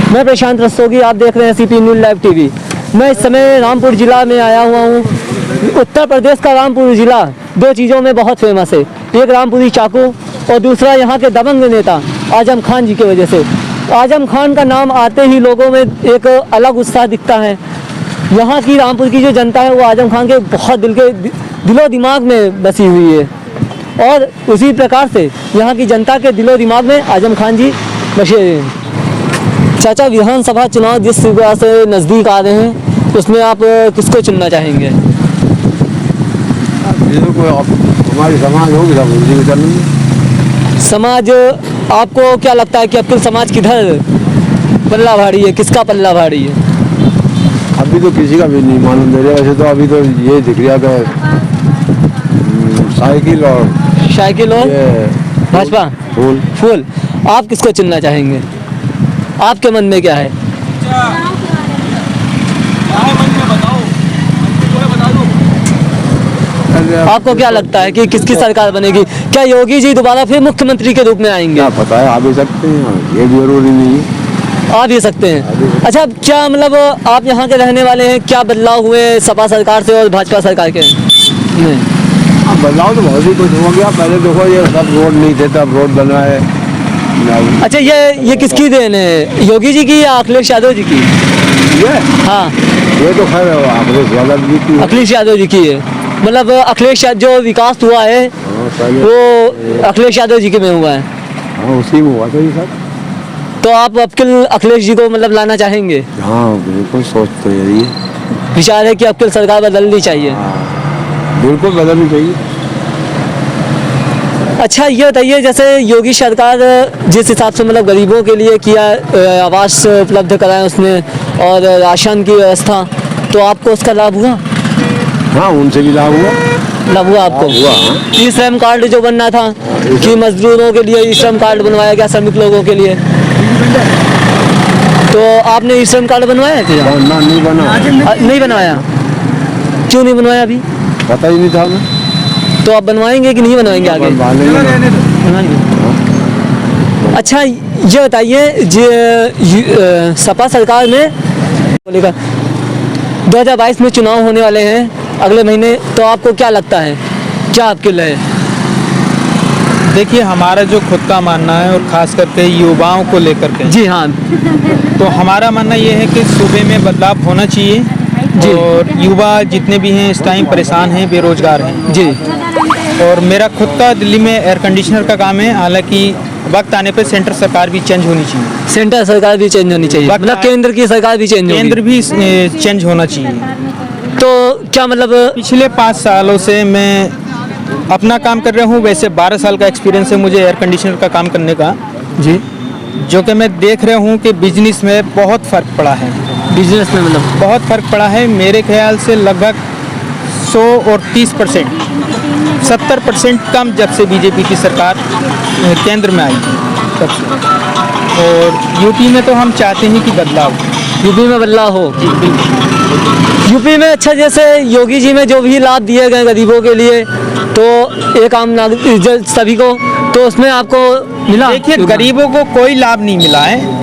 मैं प्रशांत रस्तोगी, आप देख रहे हैं सीपी न्यूज़ लाइव टीवी। मैं इस समय रामपुर ज़िला में आया हुआ हूँ। उत्तर प्रदेश का रामपुर ज़िला दो चीज़ों में बहुत फेमस है, एक रामपुरी चाकू और दूसरा यहाँ के दबंग नेता आजम खान जी की वजह से। आजम खान का नाम आते ही लोगों में एक अलग उत्साह दिखता है। यहाँ की रामपुर की जो जनता है वो आजम खान के बहुत दिलो दिमाग में बसी हुई है और उसी प्रकार से यहाँ की जनता के दिलो दिमाग में आजम खान जी बसे हैं। चाचा, विधानसभा चुनाव जिस तरह से नज़दीक आ रहे हैं उसमें आप किसको चुनना चाहेंगे? हमारी समाज होगी समाज, आपको क्या लगता है कि अब समाज किधर पल्ला भारी है, किसका पल्ला भारी है? अभी तो किसी का भी नहीं मालूम दे रहे। वैसे तो अभी तो ये दिख रहा है साइकिल और भाजपा फूल। आप किसको चुनना चाहेंगे? आपके मन में क्या है? आपको क्या लगता है कि किसकी सरकार बनेगी? क्या योगी जी दोबारा फिर मुख्यमंत्री के रूप में आएंगे? क्या पता है, आ भी सकते हैं, ये भी जरूरी नहीं है। आ भी सकते हैं। अच्छा, क्या मतलब आप यहाँ के रहने वाले हैं, क्या बदलाव हुए सपा सरकार से और भाजपा सरकार के? बदलाव तो बहुत ही कुछ हो गया। पहले देखो ये सब रोड नहीं थे, तब रोड बना है। अच्छा, ये किसकी देन है, योगी जी की या अखिलेश यादव जी की? हाँ, ये तो खैर अखिलेश यादव जी की। अखिलेश यादव जी की है। मतलब अखिलेश जो विकास हुआ है वो अखिलेश यादव जी के में हुआ है। हाँ, उसी में हुआ था ये सब। तो आप अखिलेश जी को मतलब लाना चाहेंगे? हाँ, बिल्कुल सोच तो यही है। विचार है कि आपकी सरकार बदलनी चाहिए? बिल्कुल बदलनी चाहिए। अच्छा, ये बताइए, जैसे योगी सरकार जिस हिसाब से मतलब गरीबों के लिए किया, आवास उपलब्ध कराया उसने और राशन की व्यवस्था, तो आपको उसका लाभ हुआ? हाँ, उनसे भी लाभ हुआ। लाभ हुआ आपको? हुआ। ई श्रम कार्ड जो बनना था कि मजदूरों के लिए ई श्रम कार्ड बनवाया गया, श्रमिक लोगों के लिए, तो आपने ई श्रम कार्ड बनवाया क्या? नहीं बना। नहीं बनवाया? क्यों नहीं बनवाया? अभी पता ही नहीं था हमें। तो आप बनवाएंगे कि नहीं बनवाएंगे आगे? बनवाएंगे। अच्छा, ये बताइए, सपा सरकार में 2022 में चुनाव होने वाले हैं अगले महीने, तो आपको क्या लगता है, क्या आपके लिए? देखिए, हमारा जो खुद का मानना है और ख़ास करके युवाओं को लेकर के, जी हाँ, तो हमारा मानना ये है कि सूबे में बदलाव होना चाहिए जी। और युवा जितने भी हैं इस टाइम परेशान हैं, बेरोजगार हैं जी। और मेरा खुद का दिल्ली में एयर कंडीशनर का काम है। हालांकि वक्त आने पे सेंटर सरकार भी चेंज होनी चाहिए। सेंटर सरकार भी चेंज होनी चाहिए, मतलब केंद्र की सरकार भी चेंज होना चाहिए। तो क्या मतलब पिछले 5 सालों से मैं अपना काम कर रहा हूँ। वैसे 12 साल का एक्सपीरियंस है मुझे एयर कंडीशनर का काम करने का जी, जो कि मैं देख रहा हूँ कि बिजनेस में बहुत फ़र्क पड़ा है। बिजनेस में मतलब बहुत फ़र्क पड़ा है। मेरे ख्याल से लगभग 100 और 30%, 70% कम जब से बीजेपी की सरकार केंद्र में आई तब से। और यूपी में तो हम चाहते हैं कि बदलाव, यूपी में बदलाव हो। यूपी में अच्छा, जैसे योगी जी में जो भी लाभ दिए गए गरीबों के लिए, तो एक आम नागरिक सभी को, तो उसमें आपको मिला? देखिए, गरीबों को कोई लाभ नहीं मिला है।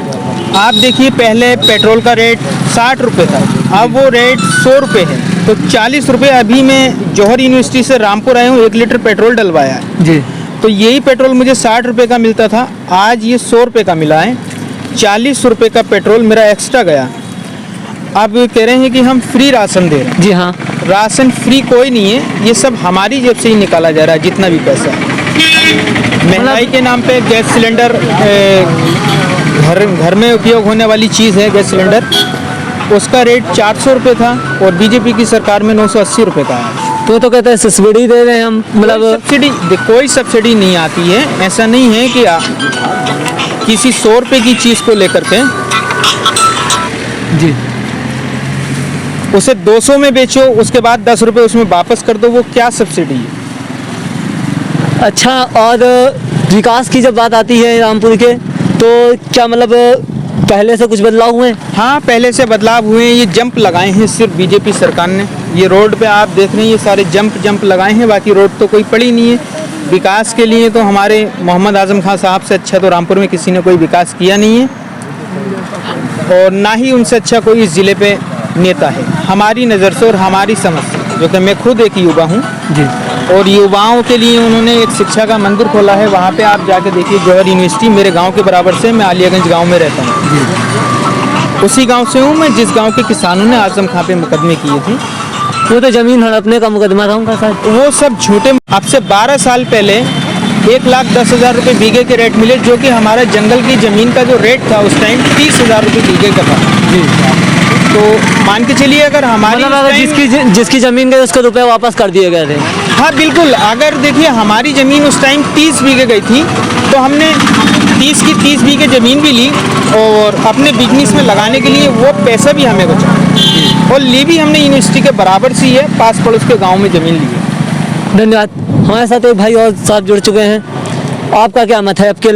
आप देखिए, पहले पेट्रोल का रेट 60 रुपये था, अब वो रेट 100 रुपये है। तो 40 रुपये। अभी मैं जौहर यूनिवर्सिटी से रामपुर आया हूँ, 1 लीटर पेट्रोल डलवाया है जी। तो यही पेट्रोल मुझे 60 रुपये का मिलता था, आज ये 100 रुपये का मिला है। 40 रुपये का पेट्रोल मेरा एक्स्ट्रा गया। आप कह रहे हैं कि हम फ्री राशन दे रहे हैं। जी हाँ, राशन फ्री कोई नहीं है, ये सब हमारी जेब से ही निकाला जा रहा है जितना भी पैसा। महंगाई के नाम पे गैस सिलेंडर, घर में उपयोग होने वाली चीज़ है गैस सिलेंडर, उसका रेट 400 रुपये था और बीजेपी की सरकार में 980 रुपये का है। तो कहते हैं सब्सिडी दे रहे हैं हम, मतलब कोई सब्सिडी नहीं आती है। ऐसा नहीं है कि किसी 100 रुपये की चीज़ को लेकर के जी उसे 200 में बेचो, उसके बाद 10 रुपये उसमें वापस कर दो, वो क्या सब्सिडी है? अच्छा, और विकास की जब बात आती है रामपुर के, तो क्या मतलब पहले से कुछ बदलाव हुए? हाँ, पहले से बदलाव हुए हैं। ये जंप लगाए हैं सिर्फ बीजेपी सरकार ने। ये रोड पे आप देख रहे हैं, ये सारे जंप लगाए हैं, बाकी रोड तो कोई पड़ी नहीं है। विकास के लिए तो हमारे मोहम्मद आजम खान साहब से अच्छा तो रामपुर में किसी ने कोई विकास किया नहीं है। और ना ही उनसे अच्छा कोई इस ज़िले पे नेता है हमारी नज़र से और हमारी समझ से, जो कि मैं खुद एक युवा हूँ जी। और युवाओं के लिए उन्होंने एक शिक्षा का मंदिर खोला है। वहाँ पे आप जाके देखिए, जौहर यूनिवर्सिटी मेरे गांव के बराबर से, मैं आलियागंज गांव में रहता हूँ, उसी गांव से हूँ मैं जिस गांव के किसानों ने आजम खां पे मुकदमे किए थे। वो तो जमीन हड़पने का मुकदमा था उनका सर। वो सब झूठे। अब से 12 साल पहले 1,10,000 रुपये बीघे के रेट मिले, जो कि हमारा जंगल की ज़मीन का जो रेट था उस टाइम 30,000 रुपये बीघे का था जी। तो मान के चलिए अगर हमारी मतलब अगर जिसकी ज़मीन गई उसको रुपए वापस कर दिए गए थे। हाँ बिल्कुल, अगर देखिए हमारी ज़मीन उस टाइम 30 बीघे गई थी तो हमने 30 की 30 बीघे ज़मीन भी ली और अपने बिजनेस में लगाने के लिए वो पैसा भी हमें बचा और ली भी हमने यूनिवर्सिटी के बराबर सी है, पास पड़ोस के गांव में ज़मीन ली है। धन्यवाद। हमारे साथ एक भाई और साथ जुड़ चुके हैं। आपका क्या मत है आपके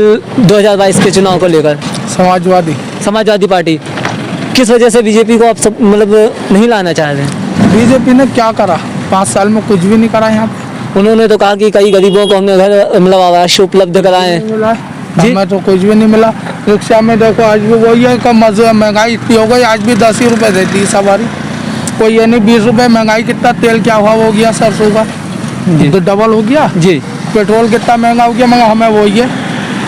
2022 के चुनाव को लेकर? समाजवादी पार्टी। किस वजह से बीजेपी को आप सब मतलब नहीं लाना चाह रहे हैं? बीजेपी ने क्या करा? 5 साल में कुछ भी नहीं करा यहाँ पे। उन्होंने तो कहा कि कई गरीबों को हमने घर मतलब आवास उपलब्ध कराए हैं। मिला हमें तो कुछ भी नहीं मिला। रिक्शा में देखो आज भी वही है, कम महंगाई इतनी हो गई, आज भी 10 ही रुपये देती है सवारी। कोई ये नहीं 20 रुपये महंगाई, कितना तेल क्या हुआ हो गया सरसों का तो डबल हो गया जी। पेट्रोल कितना महंगा हो गया, मगर हमें वही है।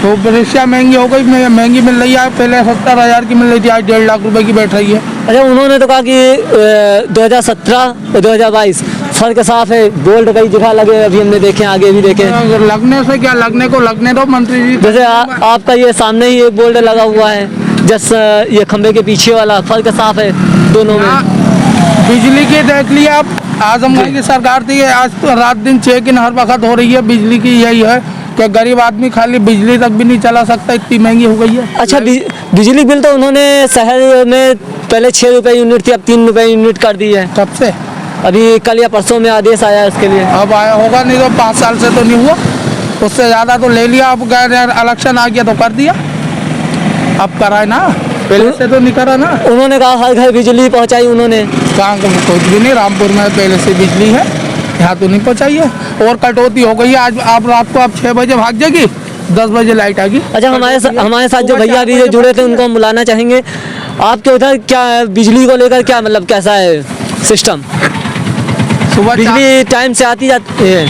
तो रिक्शा महंगी हो गई, महंगी मिल रही है। पहले 70,000 की मिल रही थी, आज 1.5 लाख रुपए की बैठ रही है। अच्छा, उन्होंने तो कहा कि 2017 और 2022 फर्क साफ है, बोल्ड कई जगह लगे, अभी हमने देखे, आगे भी देखे। लगने से क्या, लगने को लगने दो मंत्री जी। जैसे आपका ये सामने ही एक बोल्ड लगा हुआ है, जस ये खंबे के पीछे वाला, फर्क साफ है दोनों में। बिजली की देख लिया आप, आजमगढ़ की सरकार थी, आज तो रात दिन चेकिंग हर वक्त हो रही है। बिजली की यही है कि गरीब आदमी खाली बिजली तक भी नहीं चला सकता, इतनी महंगी हो गई है। अच्छा, बिजली बिल तो उन्होंने शहर में पहले 6 रुपये यूनिट थी, अब 3 रुपये यूनिट कर दी है। कब से? अभी कल या परसों में आदेश आया इसके लिए। अब आया होगा, नहीं तो 5 साल से तो नहीं हुआ, उससे ज़्यादा तो ले लिया। अब इलेक्शन आ गया तो कर दिया, अब कराए ना, पहले से तो नहीं करा ना। उन्होंने कहा हर घर बिजली पहुंचाई उन्होंने। कहाँ कुछ भी नहीं, रामपुर में पहले से बिजली है, यहाँ तो नहीं पहुँचाई है। और कटौती हो गई है, आज आप रात को आप 6 बजे भाग जाएगी, 10 बजे लाइट आ गई। अच्छा, हमारे साथ जो भैया अभी जुड़े थे उनको हम बुलाना चाहेंगे। आपके उधर क्या है बिजली को लेकर, क्या मतलब कैसा है सिस्टम? सुबह बिजली टाइम से आती जाती है?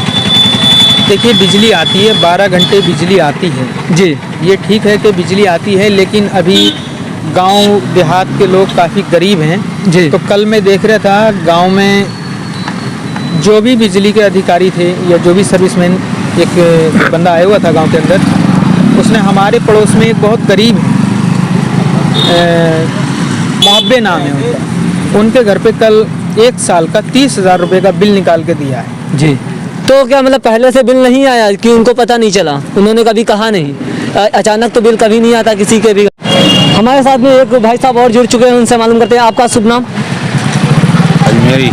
देखिए बिजली आती है, 12 घंटे बिजली आती है जी। ये ठीक है कि बिजली आती है, लेकिन अभी गांव देहात के लोग काफ़ी गरीब हैं जी। तो कल मैं देख रहा था गांव में जो भी बिजली के अधिकारी थे या जो भी सर्विसमैन, एक बंदा आया हुआ था गांव के अंदर, उसने हमारे पड़ोस में एक बहुत गरीब मोहब्बे नाम है उनके घर पे कल 1 साल का 30,000 रुपये का बिल निकाल के दिया है जी। तो क्या मतलब पहले से बिल नहीं आया कि उनको पता नहीं चला? उन्होंने कभी कहा नहीं? अचानक तो बिल कभी नहीं आता किसी के भी। हमारे साथ में एक भाई साहब और जुड़ चुके हैं, उनसे मालूम करते हैं। आपका शुभ नाम? अजमेरी।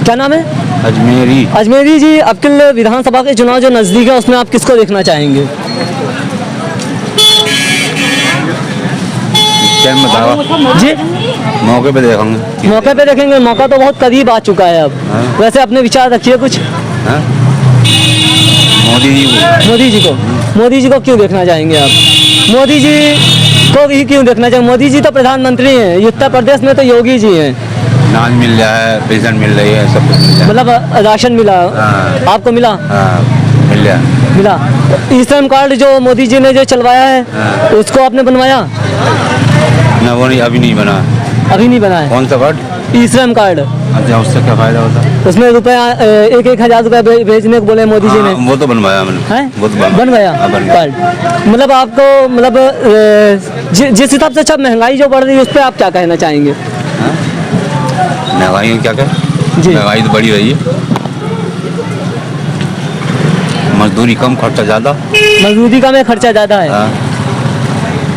क्या नाम है? अजमेरी। अजमेरी जी, अब्किल विधानसभा के चुनाव जो नज़दीक है उसमें आप किसको देखना चाहेंगे? टाइम बताओ जी, मौके पे देखेंगे। मौके पे देखेंगे। मौका तो बहुत करीब आ चुका है अब। हाँ। वैसे अपने विचार रखिए कुछ। हाँ? मोदी जी को। मोदी जी को क्यों देखना चाहेंगे आप? मोदी जी को ही क्यों देखना चाहेंगे? मोदी जी तो प्रधानमंत्री हैं, उत्तर प्रदेश में तो योगी जी हैं। अनाज मिल रहा है, पेंशन मिल रही है, सब कुछ मिल रहा मतलब राशन मिला? हाँ। आपको मिला? हाँ, मिल रहा है। मिला। ई श्रम कार्ड जो मोदी जी ने जो चलवाया है हाँ। उसको आपने बनवाया? ना, वो नहीं, अभी नहीं बना। अभी नहीं बना है। कौन सा कार्ड? ई श्रम कार्ड। अच्छा, उससे क्या फायदा होता है? उसमें रुपया 1,000 रुपये भेजने को बोले मोदी जी ने। हाँ, वो तो बनवाया मैंने। हैं? वो तो बन गया हाँ, बन गया। कार्ड। मतलब आपको मतलब जिस हिसाब से सब महंगाई जो बढ़ रही है उस पर आप क्या कहना चाहेंगे? हाँ? महंगाई क्या कर? जी। महंगाई तो बढ़ी रही है, मजदूरी कम, खर्चा ज़्यादा। मजदूरी का में खर्चा ज़्यादा है। हाँ।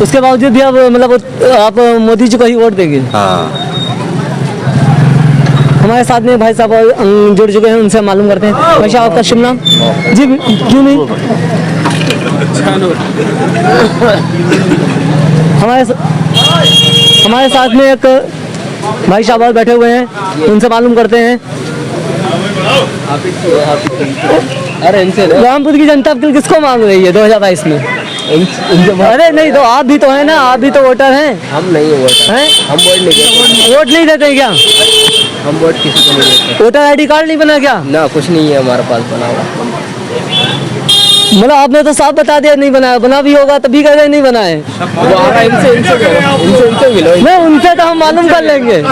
उसके बावजूद भी अब मतलब आप मोदी जी को ही वोट देंगे? हाँ। हमारे साथ में भाई साहब और जुड़ चुके हैं, उनसे मालूम करते हैं। भाई साहब, आपका शुभ नाम? जी, क्यों नहीं? हमारे साथ में एक भाई साहब और बैठे हुए हैं, उनसे मालूम करते हैं। अरे इनसे रामपुर की जनता अब किसको मांग रही है 2022 में? अरे नहीं तो आप भी तो है ना, आप भी तो वोटर हैं। हम नहीं वोट हैं? हम वोट नहीं देते। वोट नहीं देते क्या? हम वोट किसी को नहीं देते वोटर आईडी कार्ड नहीं बना क्या? ना, कुछ नहीं है हमारे पास बना हुआ। मतलब आपने तो साफ बता दिया नहीं बनाया, बना भी होगा तभी कह रहे नहीं बना है। वो आ रहा है, इनसे मिलो। नहीं उनसे तो हम मालूम कर लेंगे।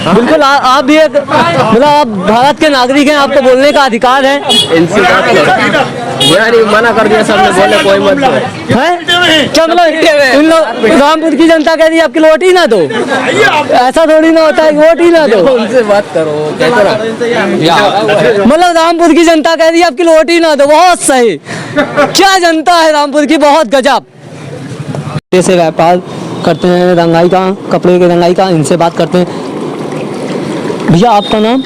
बिल्कुल आप भी एक मतलब आप भारत के नागरिक हैं, आपको बोलने का अधिकार है। इनसे बात करो। यार मना कर दिया सबने, बोले कोई मत दो। हैं? क्या मतलब इन लोग रामपुर की जनता कह रही है आपकी वोट ही ना दो, ऐसा थोड़ी ना होता है कि वोट ही ना दो। उनसे बात करो, कहते ना मतलब रामपुर की जनता कह रही है आपकी वोट ही ना दो, बहुत सही। क्या जनता है रामपुर की, बहुत गजब। जैसे व्यापार करते हैं रंगाई का, कपड़े के रंगाई का, इनसे बात करते हैं। भैया आपका नाम?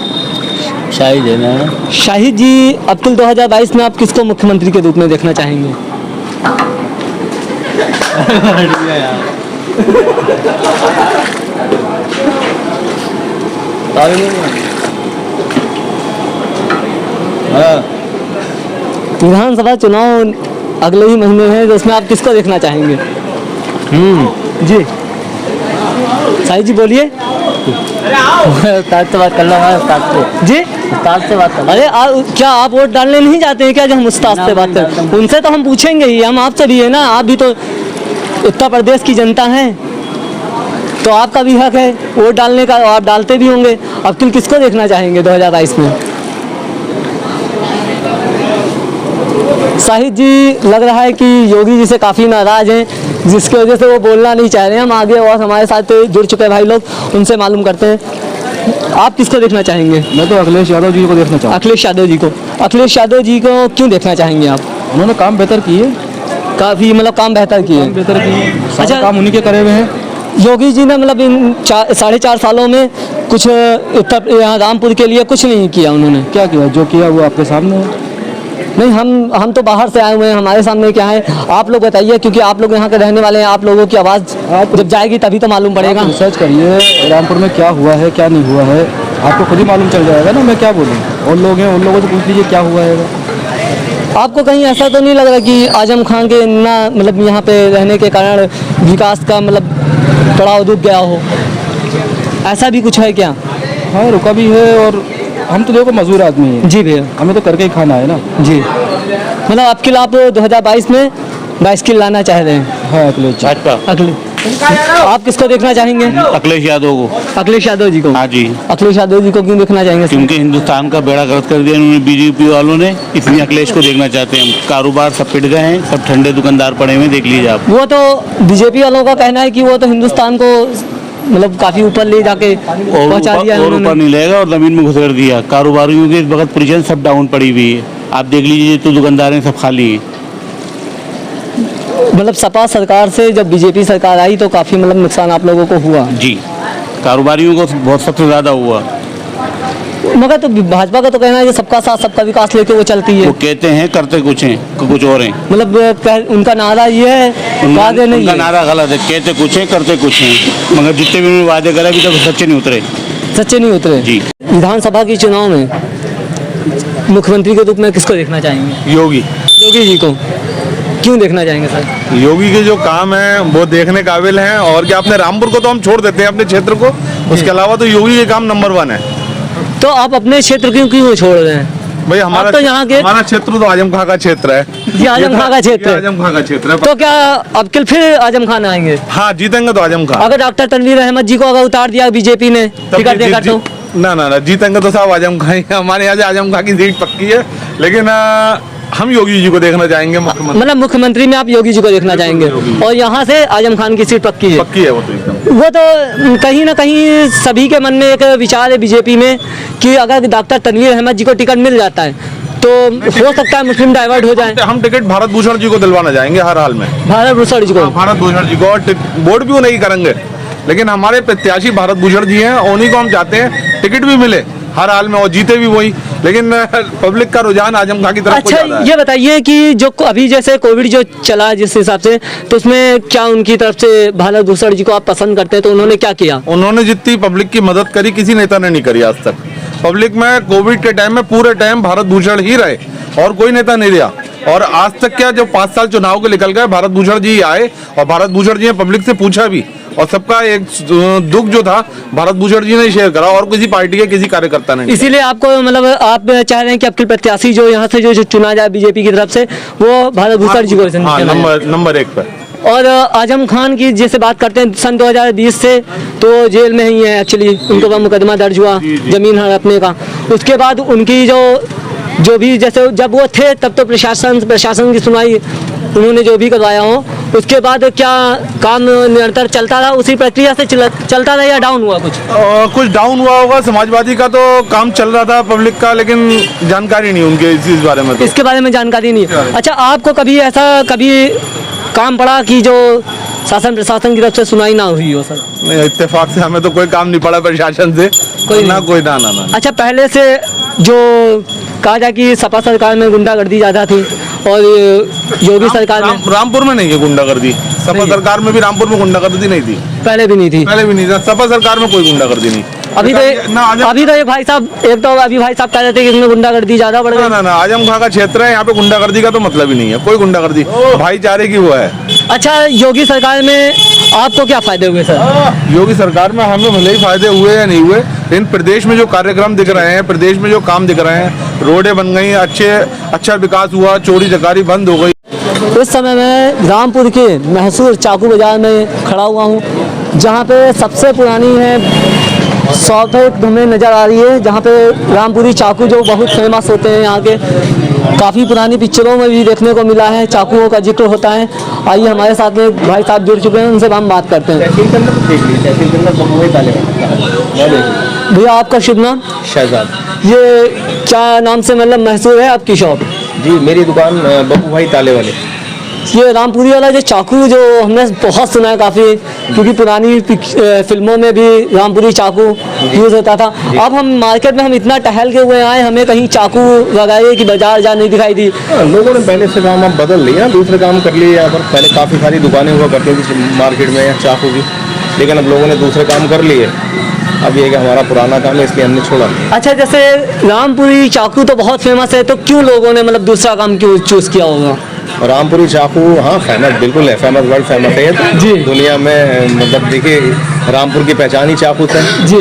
शाहिद है ना। शाहिद जी, अब्दुल 2022 में आप किसको मुख्यमंत्री के रूप में देखना चाहेंगे? विधानसभा चुनाव अगले ही महीने हैं, तो उसमें आप किसको देखना चाहेंगे? जी शाहिद जी बोलिए। उस्ताद से बात कर लो, हमारे उस्ताद से। जी उस्ताद से बात कर लो। अरे क्या आप वोट डालने नहीं जाते हैं क्या? जब हम उस्ताद से बात करें उनसे तो हम पूछेंगे ही, हम आपसे भी है ना, आप भी तो उत्तर प्रदेश की जनता हैं, तो आपका भी हक है वोट डालने का, आप डालते भी होंगे। अब तुम किसको देखना चाहेंगे 2022 में? शाहिद जी लग रहा है कि योगी जी से काफ़ी नाराज़ हैं, जिसकी वजह से वो बोलना नहीं चाह रहे हैं। हम आगे और हमारे साथ जुड़ चुके भाई लोग, उनसे मालूम करते हैं। आप किसको देखना चाहेंगे? मैं तो अखिलेश यादव जी को देखना चाहूँ। अखिलेश यादव जी को। अखिलेश यादव जी को क्यों देखना चाहेंगे आप? उन्होंने काम बेहतर किए, काफ़ी मतलब काम बेहतर किए। बेहतर किए, अच्छा। सारे काम उन्हीं के करे हुए हैं। योगी जी ने मतलब इन 4.5 सालों में कुछ यहाँ रामपुर के लिए कुछ नहीं किया उन्होंने। क्या किया? जो किया वो आपके सामने है। नहीं हम तो बाहर से आए हुए हैं, हमारे सामने क्या है आप लोग बताइए, क्योंकि आप लोग यहाँ के रहने वाले हैं, आप लोगों की आवाज़ जब जाएगी तभी तो मालूम पड़ेगा। आप रिसर्च करिए रामपुर में क्या हुआ है क्या नहीं हुआ है, आपको खुद ही मालूम चल जाएगा ना। मैं क्या बोलूँ, और लोग हैं, उन लोगों से पूछ लीजिए क्या हुआ है। आपको कहीं ऐसा तो नहीं लग रहा कि आजम खान के ना मतलब यहाँ पे रहने के कारण विकास का मतलब पड़ाव रुक गया हो, ऐसा भी कुछ है क्या? हाँ रुका भी है, और हम तो देखो मजदूर आदमी हैं। जी भैया, हमें तो करके ही खाना है ना। जी मतलब आपके आप 2022 में बाइसिकल लाना चाह रहे हैं? हाँ अखिलेश जी। आप किसको देखना चाहेंगे? अखिलेश यादव को। अखिलेश यादव जी को? हाँ जी, अखिलेश यादव जी को क्यों देखना चाहेंगे? क्योंकि हिंदुस्तान का बेड़ा गर्क कर दिया उन्होंने बीजेपी वालों ने, इसलिए अखिलेश को देखना चाहते हैं हम। कारोबार सब पिट गए हैं, सब ठंडे दुकानदार पड़े हुए हैं, देख लीजिए आप। वो तो बीजेपी वालों का कहना है कि वो तो हिंदुस्तान को मतलब काफी ऊपर ले जाके पहुंचा दिया है और ऊपर उन्होंने। नहीं लेगा और जमीन में घुसेड़ दिया। कारोबारियों के इस वक्त पोजीशन सब डाउन पड़ी हुई है, आप देख लीजिए, तो दुकानदार हैं सब खाली हैं। मतलब सपा सरकार से जब बीजेपी सरकार आई तो काफी मतलब नुकसान आप लोगों को हुआ। जी, कारोबारियों को बहुत सबसे ज्यादा हुआ। मगर तो भाजपा का तो कहना है कि सबका साथ सबका विकास लेके वो चलती है। वो कहते हैं करते कुछ हैं, कुछ और हैं। मतलब उनका नारा ये है, वादे नहीं उनका है। नारा गलत है, कहते कुछ हैं करते कुछ हैं, मगर जितने भी उन्होंने वादे करे अभी तक सच्चे नहीं उतरे। सच्चे नहीं उतरे। जी। विधानसभा के चुनाव में मुख्यमंत्री के रूप में किसको देखना चाहेंगे? योगी। योगी जी को क्यों देखना चाहेंगे सर? योगी के जो काम है वो देखने काबिल हैं, और क्या अपने रामपुर को तो हम छोड़ देते हैं अपने क्षेत्र को, उसके अलावा तो योगी के काम नंबर 1 है। तो आप अपने क्षेत्र क्यों छोड़ रहे हैं? भाई हमारा तो यहाँ के हमारा क्षेत्र तो आजम खां का क्षेत्र है। ये आजम खां का क्षेत्र ये है। आजम खां का क्षेत्र है। तो क्या अब कल फिर आजम खान आएंगे? हाँ जीतेंगे तो आजम खां। अगर डॉक्टर तनवीर अहमद जी को अगर उतार दिया बीजेपी ने टिकट देकर तो? ना जीतेंगे तो साहब आजम खां ही। हमारे यहाँ से आजम खां की सीट पक्की है, लेकिन हम योगी जी को देखना चाहेंगे मुख्यमंत्री। मतलब मुख्यमंत्री में आप योगी जी को देखना चाहेंगे, और यहाँ से आजम खान की सीट पक्की है? पक्की है वो तो एकदम। वो तो कहीं ना कहीं सभी के मन में एक विचार है बीजेपी में कि अगर डॉक्टर तनवीर अहमद जी को टिकट मिल जाता है तो हो सकता है मुस्लिम डाइवर्ट हो जाए। हम टिकट भारत भूषण जी को दिलवाना चाहेंगे हर हाल में। भारत भूषण जी को? भारत भूषण जी को, और वोट भी वो नहीं करेंगे, लेकिन हमारे प्रत्याशी भारत भूषण जी हैं, उन्हीं को हम चाहते हैं टिकट भी मिले हर हाल में, और जीते भी वही, लेकिन पब्लिक का रुझान आजम खां की तरफ को ज्यादा है। ये बताइए कि जो अभी जैसे कोविड जो चला जिस हिसाब से, तो उसमें क्या उनकी तरफ से भारत भूषण जी को आप पसंद करते हैं, तो उन्होंने क्या किया? उन्होंने जितनी पब्लिक की मदद करी किसी नेता ने नहीं करी आज तक। पब्लिक में कोविड के टाइम में पूरे टाइम भारत भूषण ही रहे और कोई नेता नहीं रहा। और आज तक क्या जो 5 साल चुनाव के निकल गए, भारत भूषण जी आए और भारत भूषण जी ने पब्लिक से पूछा भी और सबका एक दुख जो था भारत भूषण जी ने शेयर करा और किसी पार्टी के किसी कार्यकर्ता ने। इसीलिए आपको मतलब आप चाह रहे हैं कि आपके प्रत्याशी जो यहाँ से जो चुना जाए बीजेपी की तरफ से वो भारत भूषण जी को नंबर 1 पर। और आजम खान की जैसे बात करते हैं सन 2020 से तो जेल में ही है एक्चुअली, उनके ऊपर मुकदमा दर्ज हुआ जमीन हड़पने का। उसके बाद उनकी जो भी जैसे जब वो थे तब तो प्रशासन की सुनवाई उन्होंने जो भी करवाया हो, उसके बाद क्या काम निरंतर चलता रहा, उसी प्रक्रिया से चलता रहा या डाउन हुआ कुछ डाउन हुआ होगा। समाजवादी का तो काम चल रहा था पब्लिक का, लेकिन जानकारी नहीं उनके इस बारे में। इसके बारे में जानकारी नहीं है। अच्छा, आपको कभी ऐसा काम पड़ा कि जो शासन प्रशासन की तरफ से सुनाई ना हुई हो? सर नहीं, इत्तेफाक से हमें तो कोई काम नहीं पड़ा प्रशासन से, कोई ना। अच्छा, पहले से जो कहा जाए कि सपा सरकार में गुंडागर्दी ज्यादा थी और योगी सरकार में रामपुर में नहीं है गुंडागर्दी। सपा सरकार में भी रामपुर में गुंडागर्दी नहीं थी, पहले भी नहीं थी। सपा सरकार में कोई गुंडागर्दी नहीं। अभी तो एक भाई साहब कह रहे थे कि इसमें गुंडागर्दी ज्यादा बढ़ गई। ना आजम खां का क्षेत्र है, यहाँ पे गुंडागर्दी का तो मतलब ही नहीं है। कोई गुंडागर्दी भाईचारे की वो है। अच्छा, योगी सरकार में आपको क्या फायदे हुए सर? योगी सरकार में हमें भले ही फायदे हुए या नहीं हुए, लेकिन प्रदेश में जो कार्यक्रम दिख रहे हैं, प्रदेश में जो काम दिख रहे हैं, रोडें बन गई, अच्छा विकास हुआ, चोरी चकारी बंद हो गई। इस समय मैं रामपुर के मशहूर चाकू बाजार में खड़ा हुआ हूँ, जहाँ पे सबसे पुरानी है शॉप हमें नज़र आ रही है, जहाँ पे रामपुरी चाकू जो बहुत फेमस होते हैं यहाँ के, काफ़ी पुरानी पिक्चरों में भी देखने को मिला है, चाकुओं का जिक्र होता है। आइए हमारे साथ में भाई साहब जुड़ चुके हैं, उनसे हम बात करते हैं। भैया आपका शुभ नाम? शहजाद। ये क्या नाम से मतलब मशहूर है आपकी शॉप? जी, मेरी दुकान बब्बू भाई ताले वाले। ये रामपुरी वाला जो चाकू जो हमने बहुत सुना है काफ़ी, क्योंकि पुरानी फिल्मों में भी रामपुरी चाकू यूज़ होता था। अब हम मार्केट में इतना टहल के हुए आए, हमें कहीं चाकू लगाए कि बाजार जा नहीं दिखाई दी। लोगों ने पहले से काम अब बदल लिया, दूसरे काम कर लिए। यहाँ पर पहले काफ़ी सारी दुकानें हुआ करती थी मार्केट में चाकू की, लेकिन अब लोगों ने दूसरे काम कर लिए। अब ये कि हमारा पुराना काम है, इसलिए हमने छोड़ा। अच्छा, जैसे रामपुरी चाकू तो बहुत फेमस है, तो क्यों लोगों ने मतलब दूसरा काम क्यों चूज़ किया होगा? रामपुरी चाकू हाँ फेमस बिल्कुल है, फेमस वर्ल्ड फेमस है तो जी दुनिया में। मतलब देखिए, रामपुर की पहचान ही चाकू से जी।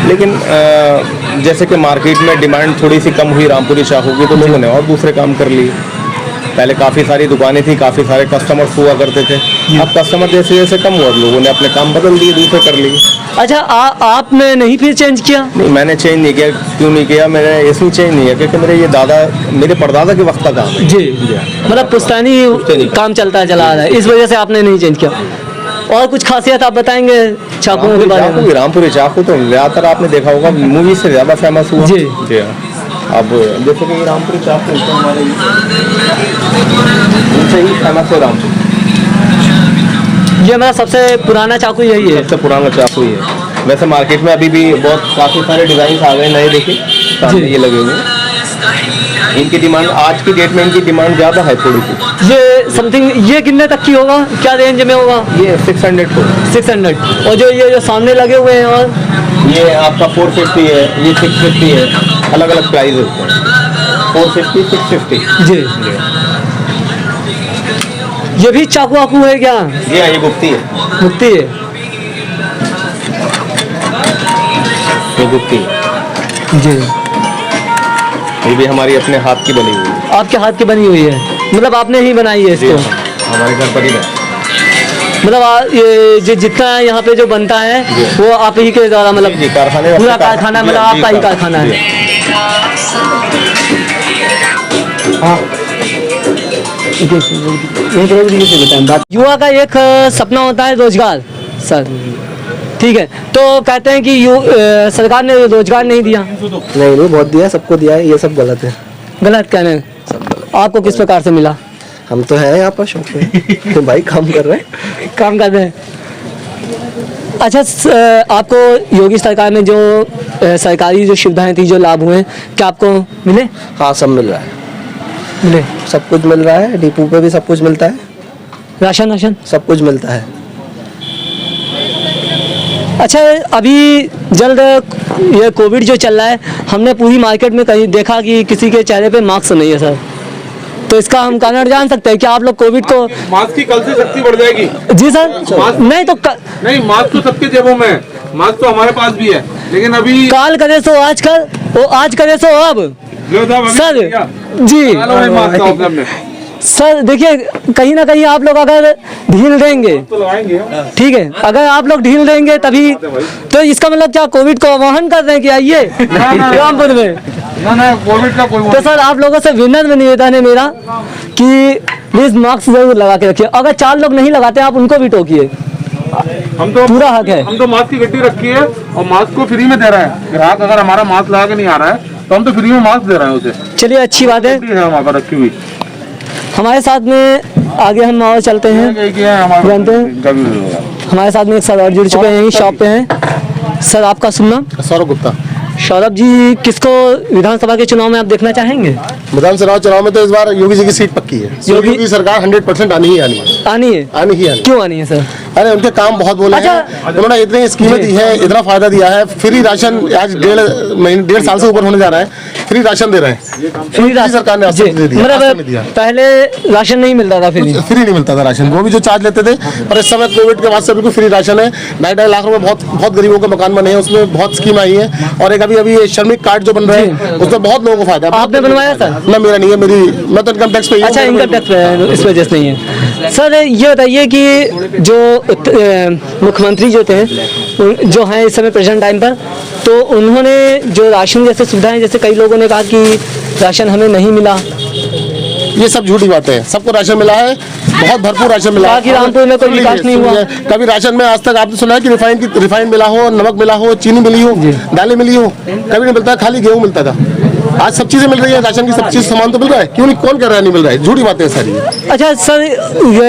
लेकिन जैसे कि मार्केट में डिमांड थोड़ी सी कम हुई रामपुरी चाकू की, तो लोगों ने और दूसरे काम कर लिए। पहले काफ़ी सारी दुकानें थी, काफ़ी सारे कस्टमर्स हुआ करते थे। अब कस्टमर जैसे जैसे कम हुआ, लोगों ने अपने काम बदल दिए, दूसरे कर लिए। अच्छा, आपने नहीं फिर चेंज किया? नहीं, मैंने चेंज नहीं किया। क्यों नहीं किया? मैंने इसलिए चेंज नहीं किया क्योंकि मेरे परदादा के वक्त का काम है। जी, मतलब पुश्तैनी काम चलता चला आ रहा है, इस वजह से आपने नहीं चेंज किया। और कुछ खासियत आप बताएंगे चाकुओं के बारे में? रामपुरी चाकू तो ज़्यादातर आपने देखा होगा मूवी से ज़्यादा फेमस हुआ। जी जी हाँ। अब जैसे कि रामपुरी चाकू हमारे उनसे ही फेमस है रामपुर। ये मेरा सबसे पुराना चाकू यही है? सबसे पुराना चाकू ही है। वैसे मार्केट में अभी भी काफ़ी सारे डिज़ाइन आ गए नए, देखिए सामने ये लगे हुए हैं। इनकी डिमांड आज की डेट में, इनकी डिमांड ज़्यादा है थोड़ी सी। ये समथिंग ये कितने तक की होगा, क्या रेंज में होगा? ये 600 को 600। और जो सामने लगे हुए हैं और ये आपका 450 है, ये 650 है। अलग अलग प्राइस होते हैं, 450 650। जी। ये भी चाकू वाकू है क्या? जी हाँ, ये गुप्ती है। गुप्ती है, ये गुप्ती है जी। ये भी हमारी अपने हाथ की बनी हुई है। आपके हाथ की बनी हुई है, मतलब आपने ही बनाई है इसको? हमारे घर पर ही है। मतलब ये जितना यहाँ पे जो बनता है वो आप ही के द्वारा, मतलब कारखाने पूरा कारखाना, मतलब आपका ही कारखाना है? हाँ, युवा का एक सपना होता है रोजगार सर, ठीक है। तो कहते हैं कि सरकार ने रोजगार नहीं दिया। नहीं, बहुत दिया, सबको दिया है, ये सब गलत है। गलत कहने हैं? आपको किस प्रकार से मिला? हम तो हैं यहाँ पर शॉप पे तो भाई काम कर रहे हैं। काम कर रहे हैं। अच्छा, आपको योगी सरकार में जो सरकारी जो सुविधाएं थी, जो लाभ हुए, क्या आपको मिले? हाँ, सब मिल रहा है। मिले? सब कुछ मिल रहा है, डिपो पे भी सब कुछ मिलता है, राशन सब कुछ मिलता है। अच्छा, अभी जल्द ये कोविड जो चल रहा है, हमने पूरी मार्केट में कहीं देखा कि किसी के चेहरे पे मास्क नहीं है सर। तो इसका हम कारण जान सकते हैं क्या आप लोग कोविड को? मास्क की कल से शक्ति बढ़ जाएगी। जी सर, नहीं तो नहीं, मास्क तो सबके जेबों में है, मास्क तो हमारे पास भी है, लेकिन अभी काल करे सो आज कर, वो आज करे सो अब सर। जी सर देखिए, कहीं ना कहीं आप लोग अगर ढील देंगे तो लगाएंगे, ठीक है, अगर आप लोग ढील देंगे तभी तो इसका मतलब क्या कोविड को आह्वान कर रहे हैं कि आइए रामपुर में? ना कोविड का कोई तो सर आप लोगों से विनम्र निवेदन है मेरा कि प्लीज मास्क जरूर लगा के रखिए। अगर 4 लोग नहीं लगाते आप उनको भी टोकिए, हम तो पूरा हक है। हम तो मास्क की गड्डी रखी है और मास्क को फ्री में दे रहे हैं। ग्राहक अगर हमारा मास्क लगा के नहीं आ रहा है तो हम तो फ्री में मास्क दे रहे हैं उसे। चलिए अच्छी बात है, हमारे पास रखी हुई। हमारे साथ में आगे हम और चलते हैं, जानते हैं हमारे साथ में एक सर और जुड़ चुके हैं, यही शॉप पे हैं। सर आपका सुनना? सौरभ गुप्ता। सौरभ जी, किसको विधानसभा के चुनाव में आप देखना चाहेंगे? विधानसभा चुनाव में तो इस बार योगी जी की सीट पक्की है। योगी की सरकार 100% आनी ही आनी है। आनी ही आनी। क्यों आनी है सर? अरे उनके काम बहुत बोले हैं, उन्होंने इतनी स्कीमें दी है, इतना फायदा दिया है। फ्री राशन आज 1.5 साल से ऊपर होने जा रहा है, फ्री राशन दे रहे हैं। फ्री राशन सरकार ने दे दिया, मतलब पहले राशन नहीं मिलता था, फ्री नहीं मिलता था राशन, वो भी जो चार्ज लेते थे। और इस समय कोविड के बाद से बिल्कुल फ्री राशन है। 2.5 लाख रुपए बहुत गरीबों के मकान बने हैं, उसमें बहुत स्कीम आई है। और एक अभी श्रमिक कार्ड जो बन रहे हैं उसमें बहुत लोगों को फायदा है। आपने बनवाया सर? ना, मेरा नहीं है, मैं तो इनकम टैक्स पे। अच्छा, इनकम टैक्स पे इस वजह से नहीं है। सर ये बताइए कि जो मुख्यमंत्री जो थे, जो हैं इस समय प्रेजेंट टाइम पर, तो उन्होंने जो राशन जैसे सुविधाएं, जैसे कई लोगों ने कहा कि राशन हमें नहीं मिला, ये सब झूठी बातें हैं। सबको राशन मिला है, बहुत भरपूर राशन मिला है। रामपुर में कोई विकास नहीं हुआ। कभी राशन में आज तक आपने सुना है कि रिफाइंड मिला हो, नमक मिला हो, चीनी मिली हो, दालें मिली हो? कभी नहीं मिलता, खाली गेहूं मिलता था। आज सब चीजें मिल रही है, राशन की सब चीज सामान तो मिल रहा है। क्यों नहीं, कौन कह रहा है नहीं मिल रहा है? झूठी बातें सारी। अच्छा सर,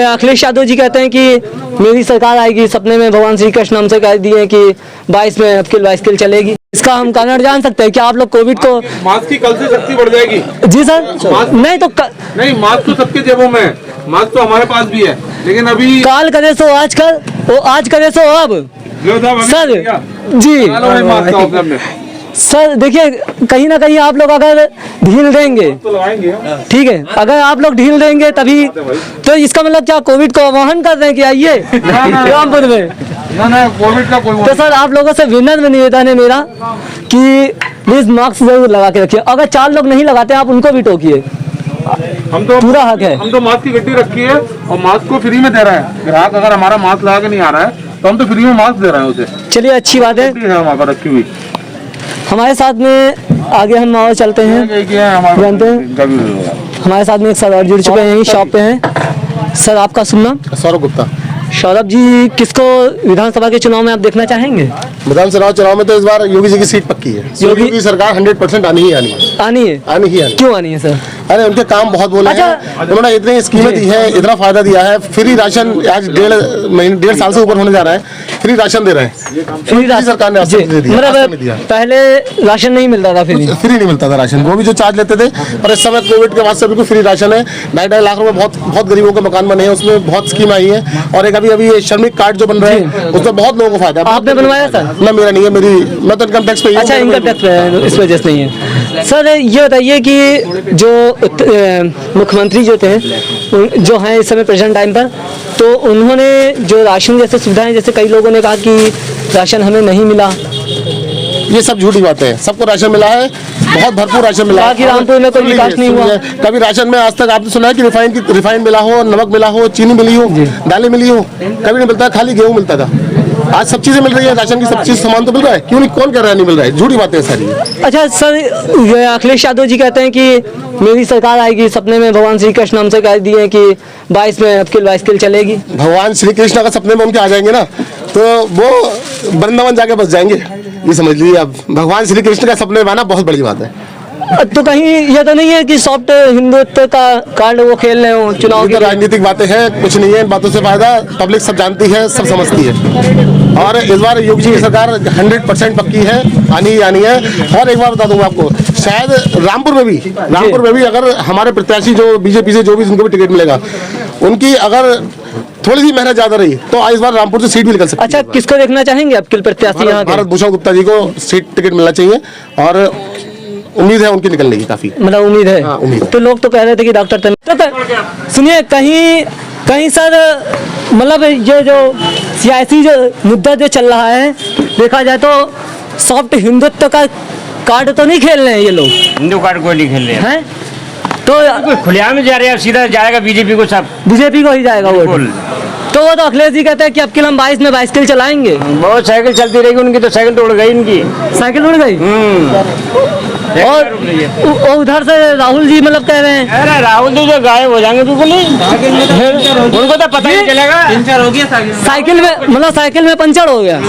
अखिलेश यादव जी कहते हैं कि मेरी सरकार आएगी, सपने में भगवान श्री कृष्ण हमसे कह दिए कि 22 में अबकिल 22 चलेगी। इसका हम कारण जान सकते हैं क्या आप लोग कोविड को? मास्क की कल से शक्ति बढ़ जाएगी। जी सर, नहीं तो नहीं, मास्क तो सबके जेबों में है, मास्क तो हमारे पास भी है, लेकिन अभी काल करे सो आज कर, वो आज करे सो अब सर। जी सर देखिए, कहीं ना कहीं आप लोग अगर ढील देंगे तो लगाएंगे, ठीक है, अगर आप लोग ढील देंगे तभी तो इसका मतलब क्या कोविड को आह्वान कर रहे हैं कि आइए रामपुर में? ना कोविड का कोई। तो सर आप लोगों से विनम्र निवेदन है मेरा कि प्लीज मास्क जरूर लगा के रखिए। अगर 4 लोग नहीं लगाते आप उनको भी टोकिए, हम तो पूरा हक है। हम तो मास्क की गड्डी रखी है और मास्क को फ्री में दे रहे हैं। ग्राहक अगर हमारा मास्क लगा के नहीं आ रहा है तो हम तो फ्री में मास्क दे रहे हैं उसे। चलिए अच्छी बात है, हमारे पास रखी हुई। हमारे साथ में आगे हम और चलते हैं, जानते हैं हमारे साथ में एक सर और जुड़ चुके हैं, यही शॉप पे हैं। सर आपका सुनना? सौरभ गुप्ता। सौरभ जी, किसको विधानसभा के चुनाव में आप देखना चाहेंगे? विधानसभा चुनाव में तो इस बार योगी जी की सीट पक्की है। योगी की सरकार 100% आनी ही आनी है। आनी ही आनी। क्यों आनी है सर? अरे उनके काम बहुत बोले हैं, उन्होंने इतनी स्कीमें दी है, इतना फायदा दिया है। फ्री राशन आज 1.5 साल से ऊपर होने जा रहा है, फ्री राशन दे रहे हैं। फ्री राशन सरकार ने दे दिया, पहले राशन नहीं मिलता था, फ्री नहीं मिलता था राशन, वो भी जो चार्ज लेते थे। और इस समय कोविड के बाद से बिल्कुल फ्री राशन है। 2.5 लाख रुपए बहुत गरीबों के मकान बने हैं, उसमें बहुत स्कीम आई है। और एक अभी श्रमिक कार्ड जो बन रहे हैं उसमें बहुत लोगों को फायदा है। आपने बनवाया सर? ना, मेरा नहीं है, मैं तो इनकम टैक्स पे। अच्छा, इनकम टैक्स पे इस वजह से नहीं है। सर ये बताइए कि जो मुख्यमंत्री जो थे, जो हैं इस समय प्रेजेंट टाइम पर, तो उन्होंने जो राशन जैसे सुविधाएं, जैसे कई लोगों ने कहा कि राशन हमें नहीं मिला, ये सब झूठी बातें हैं। सबको राशन मिला है, बहुत भरपूर राशन मिला है। रामपुर में कोई विकास नहीं हुआ। कभी राशन में आज तक आपने सुना है कि रिफाइंड मिला हो, नमक मिला हो, चीनी मिली हो, दालें मिली हो? कभी नहीं मिलता, खाली गेहूं मिलता था। आज सब चीजें मिल रही है, राशन की सब चीज सामान तो मिल रहा है। क्यों नहीं, कौन कह रहा है नहीं मिल रहा है? झूठी बातें सारी। अच्छा सर, अखिलेश यादव जी कहते हैं कि मेरी सरकार आएगी, सपने में भगवान श्री कृष्ण हमसे कह दिए कि 22 में अबकिल 22 चलेगी। भगवान श्री कृष्ण अगर सपने में उनके आ जाएंगे ना तो वो वृंदावन जाके बस जाएंगे, ये समझ लीजिए। अब भगवान श्री कृष्ण का सपने में आना बहुत बड़ी बात है। तो कहीं ये तो नहीं है कि सॉफ्ट हिंदुत्व का कार्ड वो खेल रहे हो चुनाव की? राजनीतिक बातें हैं, कुछ नहीं है। इन बातों से फायदा पब्लिक सब जानती है, सब समझती है। और इस बार योगी जी की सरकार 100% पक्की है, आनी ही आनी है। और एक बार बता दूंगा आपको, शायद रामपुर में भी अगर हमारे प्रत्याशी जो बीजेपी से जो भी जिनको भी टिकट मिलेगा, उनकी अगर थोड़ी सी मेहनत ज्यादा रही तो इस बार रामपुर से सीट भी निकल सकती है। अच्छा, किसको देखना चाहेंगे आपके प्रत्याशी यहाँ के? भारत भूषण गुप्ता जी को सीट टिकट मिलना चाहिए और उम्मीद है उनकी निकलने की काफी। मतलब उम्मीद है? हाँ, उम्मीद है। तो लोग तो कह रहे थे कि डॉक्टर सुनिए, कहीं सर मतलब ये जो सियासी जो मुद्दा जो चल रहा है, देखा जाए तो सॉफ्ट हिंदुत्व का कार्ड तो नहीं खेल रहे हैं ये लोग। हिंदू कार्ड कोई नहीं खेल रहे हैं तो खुलेआम जा रहे हैं, सीधा जाएगा बीजेपी को, सब बीजेपी को ही जाएगा वोट। तो वो तो अखिलेश जी कहते हैं कि अब किल हम 22 में बाइसिकल चलाएंगे। बहुत साइकिल चलती रहेगी उनकी, तो साइकिल तोड़ गई इनकी, साइकिल उड़ गई। और उधर से राहुल जी मतलब कह रहे हैं, अरे राहुल जी तो गायब हो जाएंगे बिल्कुल ही, उनको तो पता ही चलेगा। पंचर हो गया साइकिल में, मतलब साइकिल में पंचर हो गया।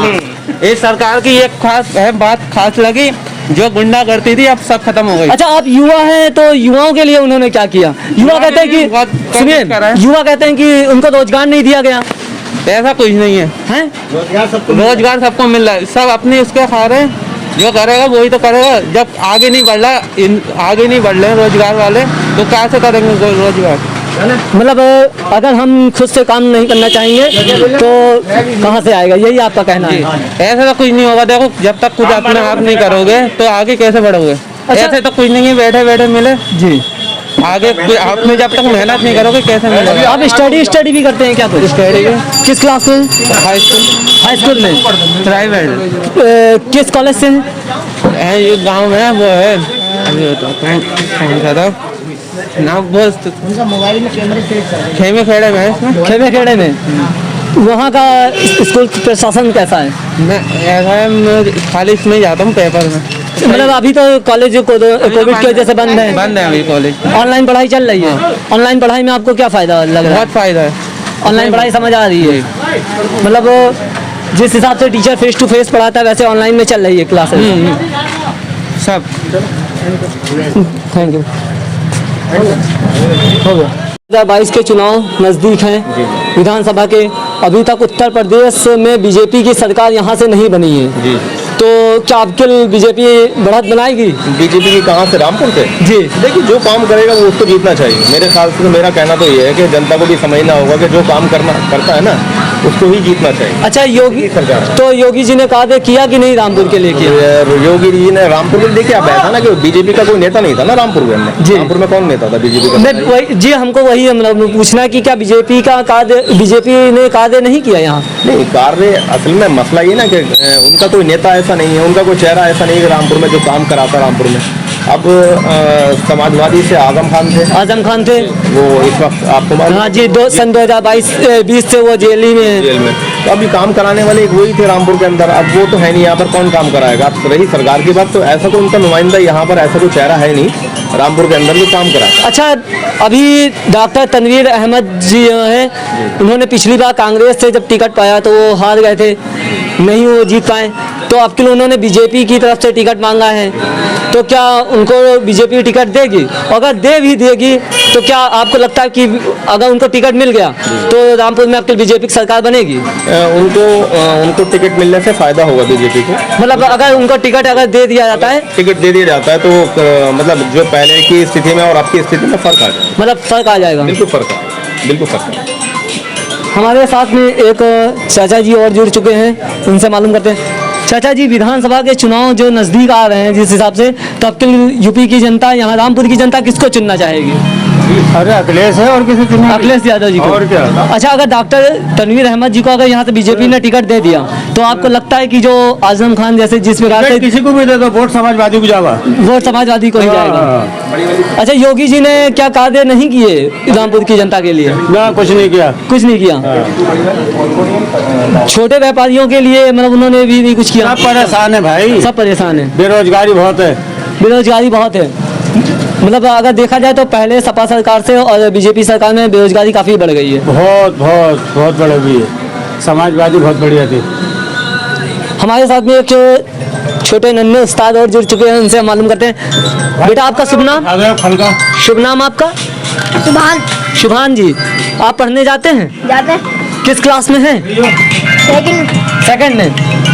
ये सरकार की एक खास है बात खास लगी, जो गुंडा करती थी अब सब खत्म हो गई। अच्छा, आप युवा हैं तो युवाओं के लिए उन्होंने क्या किया? युवा कहते हैं कि सुनिए, युवा कहते हैं कि उनको रोजगार नहीं दिया गया। ऐसा कुछ नहीं है, हैं? रोजगार सबको मिल रहा है, सब अपने उसके खा रहे हैं, जो करेगा वही तो करेगा। जब आगे नहीं बढ़ रहा, आगे नहीं बढ़ रहे हैं रोजगार वाले, तो कैसे करेंगे रोजगार? मतलब अगर हम खुद से काम नहीं करना चाहेंगे तो कहाँ से आएगा, यही आपका कहना है? ऐसा तो कुछ नहीं होगा। देखो, जब तक कुछ अपने आप नहीं करोगे तो आगे कैसे बढ़ोगे? ऐसे तो कुछ नहीं है, बैठे बैठे मिले जी। आगे आपने जब तक मेहनत नहीं करोगे कैसे मिलेगा? आप स्टडी भी करते हैं क्या? कुछ स्टडी किस क्लास में? हाई स्कूल में। प्राइवेट। किस कॉलेज से? ये गांव में वो है, अभी कौन सा था ना, बहुत खेमे खेड़े में है इसमें। खेमे खेड़े में। वहाँ का स्कूल प्रशासन कैसा है? मैं ऐसा है, मैं खाली इसमें जाता हूँ पेपर में। मतलब अभी तो कॉलेज कोविड की वजह से बंद है अभी कॉलेज। ऑनलाइन पढ़ाई चल रही है। ऑनलाइन पढ़ाई में आपको क्या फायदा लग रहा है? बहुत फायदा है, ऑनलाइन पढ़ाई समझ आ रही है। मतलब जिस हिसाब से टीचर फेस टू फेस पढ़ाता है वैसे ऑनलाइन में चल रही है क्लासेस सब। Thank you. हो गया। 2022 के चुनाव नज़दीक हैं विधानसभा के। अभी तक उत्तर प्रदेश में बीजेपी की सरकार यहाँ से नहीं बनी है जी। तो क्या आपके बीजेपी बढ़त बनाएगी? बीजेपी की कहाँ से? रामपुर से जी। देखिए, जो काम करेगा वो उसको जीतना चाहिए। मेरे ख्याल से मेरा कहना तो ये है कि जनता को भी समझना होगा कि जो काम करता है ना उसको ही जीतना चाहिए। अच्छा, योगी जी ने कहा किया कि नहीं रामपुर के लिए किया? योगी जी ने रामपुर में, देखिए आप ऐसा ना कि बीजेपी का कोई नेता नहीं था ना रामपुर में। जी। रामपुर में कौन नेता था बीजेपी का? जी, हमको वही मतलब पूछना कि क्या बीजेपी ने कार्य नहीं किया यहाँ? नहीं, कार्य असल में मसला ये ना कि उनका कोई नेता ऐसा नहीं है, उनका कोई चेहरा ऐसा नहीं है रामपुर में जो काम कराता रामपुर में। अब समाजवादी से आजम खान थे वो इस वक्त आपको मालूम? हाँ जी, सन 2022-20 से वो जेल में। तो अभी काम कराने वाले एक वही थे रामपुर के अंदर। अब वो तो है नहीं, यहाँ पर कौन काम कराएगा? अब रही सरकार की बात, तो ऐसा कोई उनका नुमाइंदा यहाँ पर ऐसा कोई चेहरा है नहीं रामपुर के अंदर जो काम करा। अच्छा, अभी डॉक्टर तनवीर अहमद जी हैं, उन्होंने पिछली बार कांग्रेस से जब टिकट पाया तो वो हार गए थे, नहीं वो जीत पाए, तो अब के लिए उन्होंने बीजेपी की तरफ से टिकट मांगा है। तो क्या उनको बीजेपी टिकट देगी? अगर दे भी देगी तो क्या आपको लगता है कि अगर उनको टिकट मिल गया तो रामपुर में आपकी बीजेपी की सरकार बनेगी? उनको टिकट मिलने से फायदा होगा बीजेपी को। मतलब अगर उनको टिकट दे दिया जाता है तो मतलब जो पहले की स्थिति में और अब की स्थिति में फर्क आ जाएगा। मतलब फर्क आ जाएगा? बिल्कुल फर्क आएगा। हमारे साथ में एक चाचा जी और जुड़ चुके हैं, उनसे मालूम करते हैं। चाचा जी, विधानसभा के चुनाव जो नज़दीक आ रहे हैं जिस हिसाब से, तो आपके यूपी की जनता, यहाँ रामपुर की जनता किसको चुनना चाहेगी? अरे अखिलेश है, और किसे चुनेंगे? अखिलेश यादव जी को। और क्या? अच्छा, अगर डॉक्टर तनवीर अहमद जी को अगर यहाँ से बीजेपी ने टिकट दे दिया तो आपको लगता है कि जो आजम खान जैसे जिस प्रकार से किसी को भी दे दो, वोट समाजवादी को जाएगा, वोट समाजवादी को ही जाएगा? अच्छा, योगी जी ने क्या कार्य नहीं किए रामपुर की जनता के लिए? ना, कुछ नहीं किया। छोटे व्यापारियों के लिए मतलब उन्होंने भी नहीं कुछ किया? सब परेशान है भाई, सब परेशान है। बेरोजगारी बहुत है। मतलब अगर देखा जाए तो पहले सपा सरकार से और बीजेपी सरकार में बेरोजगारी काफी बढ़ गई है। बहुत बढ़ गई है। समाजवादी बहुत बढ़िया थी। हमारे साथ में एक छोटे नन्हे उस्ताद और जुड़ चुके हैं, उनसे मालूम करते हैं। बेटा, आपका शुभ नाम? शुभ नाम आपका? शुभान जी, आप पढ़ने जाते हैं? किस क्लास में हैं? सेकंड में।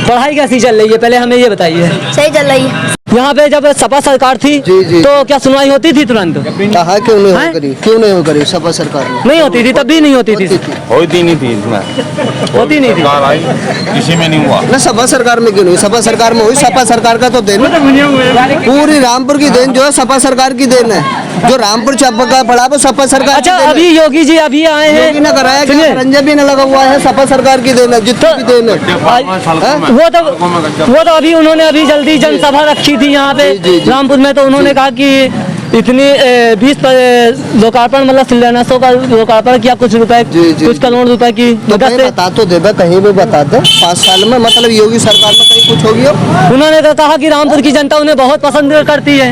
पढ़ाई कैसी चल रही है, पहले हमें ये बताइए। सही चल रही है। यहाँ पे जब सपा सरकार थी तो क्या सुनवाई होती थी तुरंत? कहा क्यों नहीं हो करी, क्यों नहीं हो करी सपा सरकार में? नहीं होती थी, तब भी नहीं होती थी, होती नहीं थी इसमें, होती नहीं थी, किसी में नहीं हुआ ना। सपा सरकार में क्यों नहीं? सपा सरकार में हुई। सपा सरकार का तो देन, पूरी रामपुर की देन जो है सपा सरकार की देन है। जो रामपुर चपका पड़ा वो सपा सरकार। अच्छा, अभी योगी जी अभी आए हैं, ना कराया, रंजा भी न लगा हुआ है, सपा सरकार की देन है, जितना भी देन है। वो तो अभी उन्होंने अभी जल्दी जनसभा रखी थी यहाँ पे रामपुर में, तो उन्होंने कहा कि इतनी 20 लोकार्पण मतलब शिलान्यासों का लोकार्पण किया, कुछ रुपए, कुछ करोड़ रुपए की मदद से। बता तो दे, कहीं भी बता दे 5 साल में, मतलब योगी सरकार में कहीं कुछ होगी हो? उन्होंने तो कहा कि रामपुर की जनता उन्हें बहुत पसंद करती है।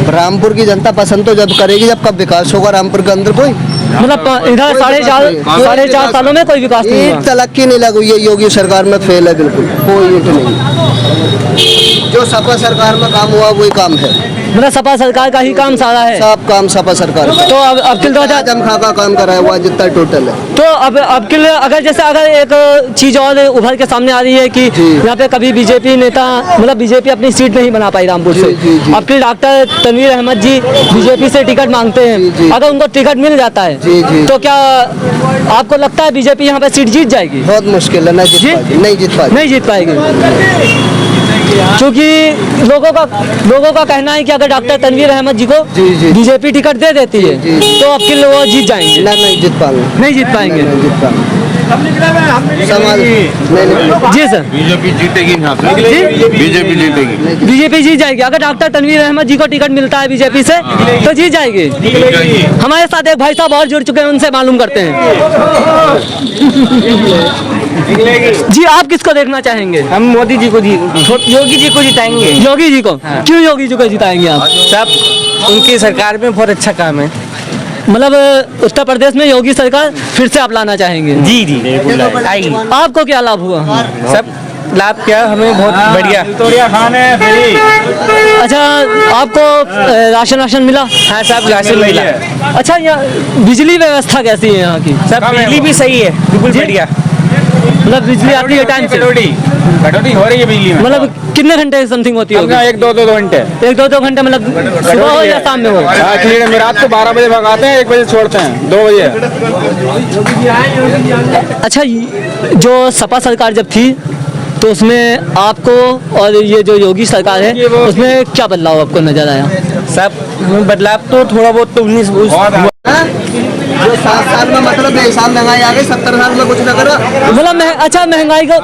रामपुर की जनता पसंद तो जब करेगी जब कब विकास होगा रामपुर के अंदर। कोई मतलब इधर 4.5 सालों में कोई विकास नहीं हुआ। तरक्की नहीं लगू, ये योगी सरकार में फेल है बिल्कुल, कोई ये नहीं। जो सपा सरकार में काम हुआ वही काम है, मतलब सपा सरकार का ही काम सारा है, सब काम सपा सरकार का। तो अब किल आजम खां का काम कराया हुआ जितना टोटल है। तो अब किल अगर जैसे अगर एक चीज और उभर के सामने आ रही है कि यहाँ पे कभी बीजेपी नेता मतलब बीजेपी अपनी सीट नहीं बना पाई रामपुर से, अब किल डॉक्टर तनवीर अहमद जी बीजेपी से टिकट मांगते हैं, अगर उनको टिकट मिल जाता है तो क्या आपको लगता है बीजेपी यहाँ पे सीट जीत जाएगी? बहुत मुश्किल है, नहीं जीत पाएगी, क्योंकि लोगों का कहना है कि अगर डॉक्टर तनवीर अहमद जी को बीजेपी टिकट दे देती है तो अब किल वो जीत जाएंगे। नहीं जीत पाएंगे, नहीं जीत पाएंगे। जी सर, बीजेपी जीतेगी यहाँ पे, बीजेपी जीतेगी, बीजेपी जीत जाएगी। अगर डॉक्टर तनवीर अहमद जी को टिकट मिलता है बीजेपी से तो जीत जाएगी। हमारे साथ एक भाई साहब और जुड़ चुके हैं, उनसे मालूम करते हैं। जी, आप किसको देखना चाहेंगे? हम मोदी जी को योगी जी को जिताएंगे। योगी जी को? क्यों योगी जी को जिताएंगे आप? सब उनकी सरकार में बहुत अच्छा काम है, मतलब उत्तर प्रदेश में योगी सरकार फिर से आप लाना चाहेंगे? जी आएगी। आपको क्या लाभ हुआ? सब लाभ क्या, हमें बहुत बढ़िया। अच्छा, आपको राशन मिला? हाँ, सब राशन मिला। अच्छा, यहाँ बिजली व्यवस्था कैसी है यहाँ की? सब बिजली भी सही है, बिल्कुल बढ़िया, मतलब बिजली आती है टाइम से? कटौती हो रही है बिजली में। मतलब कितने घंटे समथिंग होती होगी? 1-2 घंटे। 1-2 घंटे, मतलब सुबह हो या शाम में हो? रात को 12 बजे भगाते हैं, 1 बजे छोड़ते हैं, 2 बजे। अच्छा, जो सपा सरकार जब थी तो उसमें आपको और ये जो योगी सरकार है उसमें क्या बदलाव आपको नजर आया? सब बदलाव तो थोड़ा बहुत तो 19 जो 7 साल में मतलब हिसाब महंगाई आ गई, 70 साल में कुछ न करो। मतलब अच्छा, महंगाई को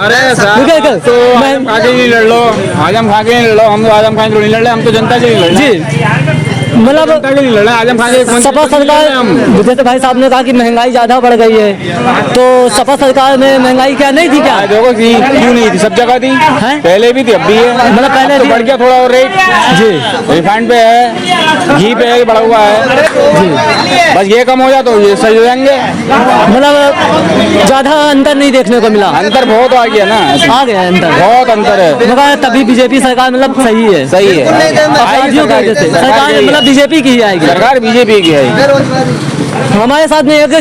तो आजम खा के नहीं लड़ लो, आजम खा के नहीं लड़ो, हम तो आजम खा के नहीं लड़ रहे, हम तो जनता के लिए लड़ रहे हैं। मतलब आजम खान सपा सरकार, जैसे भाई साहब ने कहा कि महंगाई ज्यादा बढ़ गई है, तो सपा सरकार में महंगाई क्या नहीं थी क्या? देखो क्यों नहीं थी, सब जगह थी, पहले भी थी, अब भी है, मतलब पहले तो बढ़ गया थोड़ा और रेट जी, रिफाइंड पे है, घी पे है, बढ़ा हुआ है जी, बस ये कम हो जाए तो ये सही हो जाएंगे। मतलब ज्यादा अंतर नहीं देखने को मिला? अंतर बहुत आ गया ना, आ गया अंतर, बहुत अंतर है, मगर तभी बीजेपी सरकार मतलब सही है, सही है, अपराधियों की वजह से सरकार मतलब बीजेपी की ही आएगी, सरकार बीजेपी की आएगी। हमारे साथ में एक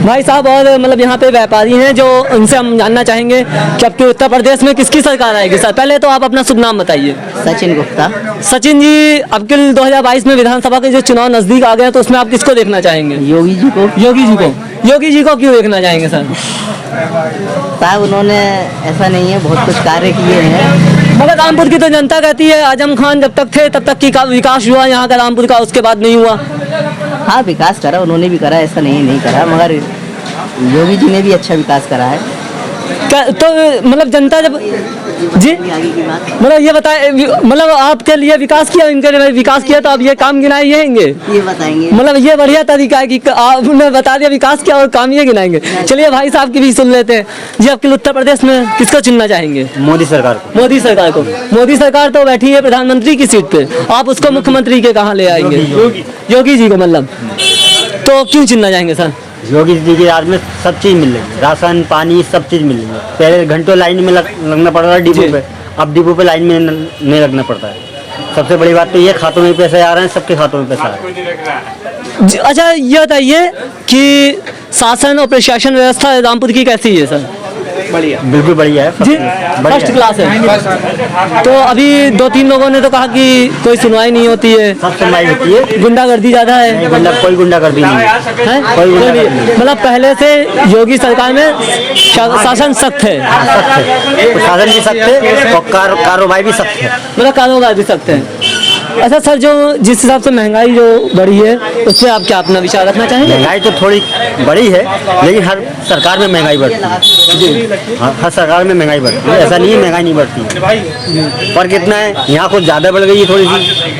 भाई साहब और मतलब यहाँ पे व्यापारी हैं, जो उनसे हम जानना चाहेंगे कि आपके उत्तर प्रदेश में किसकी सरकार आएगी। सर, पहले तो आप अपना शुभ नाम बताइए। सचिन गुप्ता। सचिन जी, अब के 2022 में विधानसभा के जो चुनाव नजदीक आ गए हैं तो उसमें आप किसको देखना चाहेंगे? योगी जी को। योगी जी को? योगी जी को क्यों देखना चाहेंगे सर? साहब उन्होंने ऐसा नहीं है, बहुत कुछ कार्य किए हैं। मगर रामपुर की तो जनता कहती है आजम खान जब तक थे तब तक की विकास हुआ यहाँ का रामपुर का, उसके बाद नहीं हुआ। हाँ, विकास करा, उन्होंने भी करा, ऐसा नहीं करा, मगर योगी जी ने भी अच्छा विकास करा है। तो मतलब जनता जब जी मतलब ये बताए, मतलब आपके लिए विकास किया, इनके लिए विकास किया, तो आप ये काम गिनाएंगे? ये बताएंगे, मतलब ये बढ़िया तरीका है कि आपने बता दिया विकास किया और काम ये गिनाएंगे। चलिए भाई साहब की भी सुन लेते हैं। जी, आपके उत्तर प्रदेश में किसको चुनना चाहेंगे? मोदी सरकार को। मोदी सरकार को? मोदी सरकार तो बैठी है प्रधानमंत्री की सीट पे, आप उसको मुख्यमंत्री के कहाँ ले आएंगे? योगी जी को, मतलब तो क्यों चुनना चाहेंगे सर? योगी जी के राज में सब चीज़ मिल रही है, राशन पानी सब चीज़ मिल रही है। पहले घंटों लाइन में लगना पड़ रहा है डिपो पे, अब डिपो पे लाइन में नहीं लगना पड़ता है। सबसे बड़ी बात तो ये, खातों में पैसे आ रहे हैं, सबके खातों में पैसा आ रहा है। अच्छा, ये बताइए कि शासन और प्रशासन व्यवस्था रामपुर की कैसी है सर? बिल्कुल बढ़िया है जी, बढ़िया फर्स्ट क्लास है। तो अभी 2-3 लोगों ने तो कहा कि कोई सुनवाई नहीं होती है, सब सुनवाई होती है, गुंडागर्दी ज्यादा है। कोई गुंडागर्दी नहीं है। हैं? कोई कोई गुंडागर्दी नहीं। नहीं। मतलब पहले से योगी सरकार में शासन सख्त है, प्रशासन भी सख्त है और कारोबार भी सख्त है। मतलब कारोबार भी सख्त है। अच्छा सर, जो जिस हिसाब से महंगाई जो बढ़ी है उस पर आप क्या अपना विचार रखना चाहेंगे? महंगाई तो थोड़ी बड़ी है, लेकिन हर सरकार में महंगाई बढ़ती है जी। हर सरकार में महंगाई बढ़ती है, ऐसा नहीं है महंगाई नहीं बढ़ती है। पर कितना है, यहाँ कुछ ज़्यादा बढ़ गई है,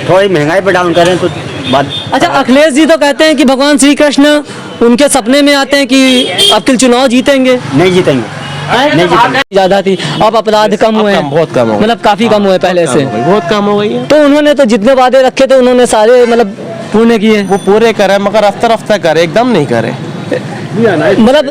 थोड़ी महंगाई पर डाउन करें तो बात। अच्छा, अखिलेश जी तो कहते हैं कि भगवान श्री कृष्ण उनके सपने में आते हैं कि अब के चुनाव जीतेंगे। नहीं जीतेंगे, नहीं जीतेंगे। ज्यादा थी, अब अपराध कम हुए हैं, बहुत कम हो, मतलब काफी कम हुए पहले से, बहुत कम हो गई है। तो उन्होंने तो जितने वादे रखे थे उन्होंने सारे मतलब पूर्ण किए। वो पूरे करे मगर रफ्ता रफ्ता करे, एकदम नहीं करे। मतलब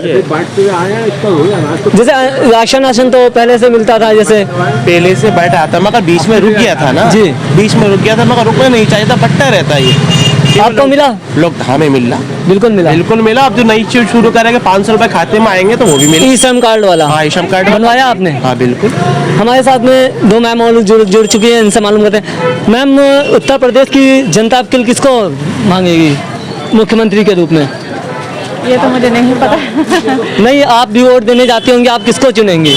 जैसे राशन तो पहले से मिलता था, जैसे पहले से बैठा था मगर बीच में रुक गया था ना जी, बीच में रुक गया था मगर रुकना नहीं चाहिए था, बट्टा रहता ये। आपको मिला? लोग हमें मिला, बिल्कुल मिला, बिल्कुल मिला। अब जो नई चीज शुरू करेंगे 500 रुपए खाते में आएंगे तो वो भी मिलेगा। ई श्रम कार्ड वाला, हाँ, ई श्रम कार्ड बनवाया आपने? हाँ बिल्कुल। हमारे साथ में 2 मैम और जुड़ चुकी हैं, इनसे मालूम करते हैं। मैम, उत्तर प्रदेश की जनता अब किसको मांगेगी मुख्यमंत्री के रूप में? ये तो मुझे नहीं पता। नहीं, आप भी वोट देने जाती होंगी, आप किसको चुनेंगे?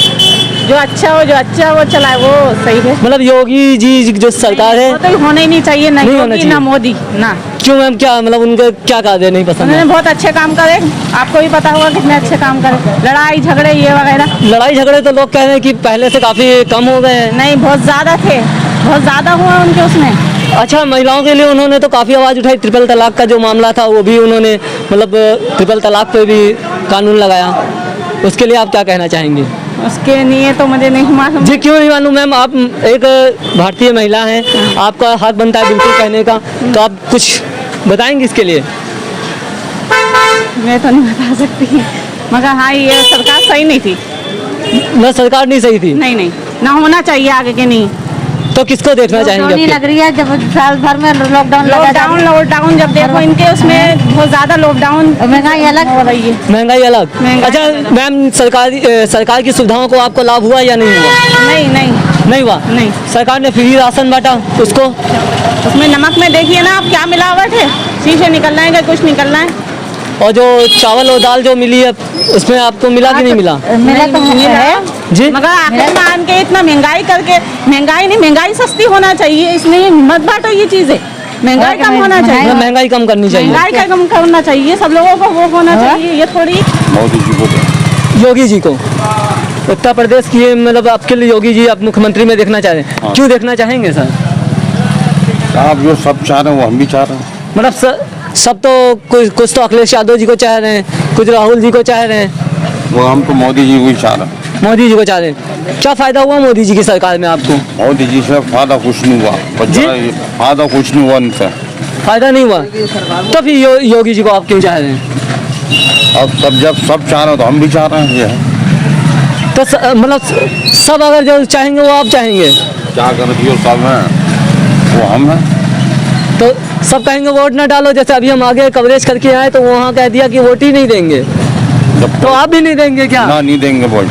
जो अच्छा हो वो चलाए वो सही है। मतलब योगी जी जो सरकार है वो तो होना ही नहीं चाहिए, नहीं होना योगी चाहिए। ना मोदी ना। क्यों मैम, क्या मतलब उनका क्या कार्य नहीं पसंद उन्होंने है? बहुत अच्छे काम करे, आपको भी पता होगा कितने अच्छे काम करे। लड़ाई झगड़े ये वगैरह, लड़ाई झगड़े तो लोग कह रहे हैं कि पहले से काफी कम हो गए हैं। नहीं, बहुत ज्यादा थे, बहुत ज्यादा हुआ उनके उसमें। अच्छा, महिलाओं के लिए उन्होंने तो काफी आवाज उठाई, ट्रिपल तलाक का जो मामला था वो भी उन्होंने मतलब ट्रिपल तलाक पे भी कानून लगाया, उसके लिए आप क्या कहना चाहेंगे? उसके लिए तो मुझे नहीं मालूम जी। क्यों नहीं मालूम मैम, आप एक भारतीय महिला हैं, आपका हक बनता है बिल्कुल कहने का, तो आप कुछ बताएंगे इसके लिए? मैं तो नहीं बता सकती, मगर हाँ ये सरकार सही नहीं थी। न सरकार नहीं सही थी? नहीं, ना होना चाहिए आगे के नहीं। तो किसको देखना चाहेंगे? लग रही है जब साल भर में लॉकडाउन जब देखो इनके उसमें बहुत ज्यादा लॉकडाउन, महंगाई अलग हो रही है। महंगाई अलग। अच्छा मैम, सरकार की सुविधाओं को आपको लाभ हुआ या नहीं हुआ? नहीं हुआ। नहीं, सरकार ने फ्री राशन बांटा, उसको उसमें नमक में देखिए ना आप क्या मिलावट है, शीशे निकलना है, कुछ निकलना है। और जो चावल और दाल जो मिली है उसमें आपको मिला कि नहीं मिला? मिला तो है जी, मगर आखिर में आन के इतना महंगाई करके, महंगाई सस्ती होना चाहिए, इसलिए मत बांटो ये चीजें। महंगाई कम होना चाहिए, महंगाई कम करनी चाहिए, महंगाई कम करना चाहिए, सब लोगों को वो होना चाहिए। ये थोड़ी मोदी जी को, योगी जी को उत्तर प्रदेश की मतलब आपके लिए योगी जी आप मुख्यमंत्री में देखना चाह रहे हैं, क्यों देखना चाहेंगे सर? आप जो सब चाह रहे हैं वो हम भी चाह रहे हैं। मतलब सब तो कुछ तो अखिलेश यादव जी को चाह रहे हैं, कुछ राहुल जी को चाह रहे हैं, वो हम तो मोदी जी को ही चाह रहे हैं। मोदी जी को चाह रहे हैं। क्या फायदा हुआ मोदी जी की सरकार में आपको? मोदी जी से फायदा कुछ नहीं हुआ, फायदा कुछ नहीं हुआ उनसे, फायदा नहीं हुआ, तो फिर योगी जी को आप क्यों चाह रहे हैं? अब जब सब चाह रहे हैं तो हम भी चाह रहे हैं। ये तो मतलब सब अगर जो चाहेंगे वो आप चाहेंगे? क्या कर जो सब है वो हम हैं। तो सब कहेंगे वोट ना डालो, जैसे अभी हम आगे कवरेज करके आए तो वहाँ कह दिया कि वोट ही नहीं देंगे, तो आप भी नहीं देंगे क्या? ना, नहीं देंगे वोट।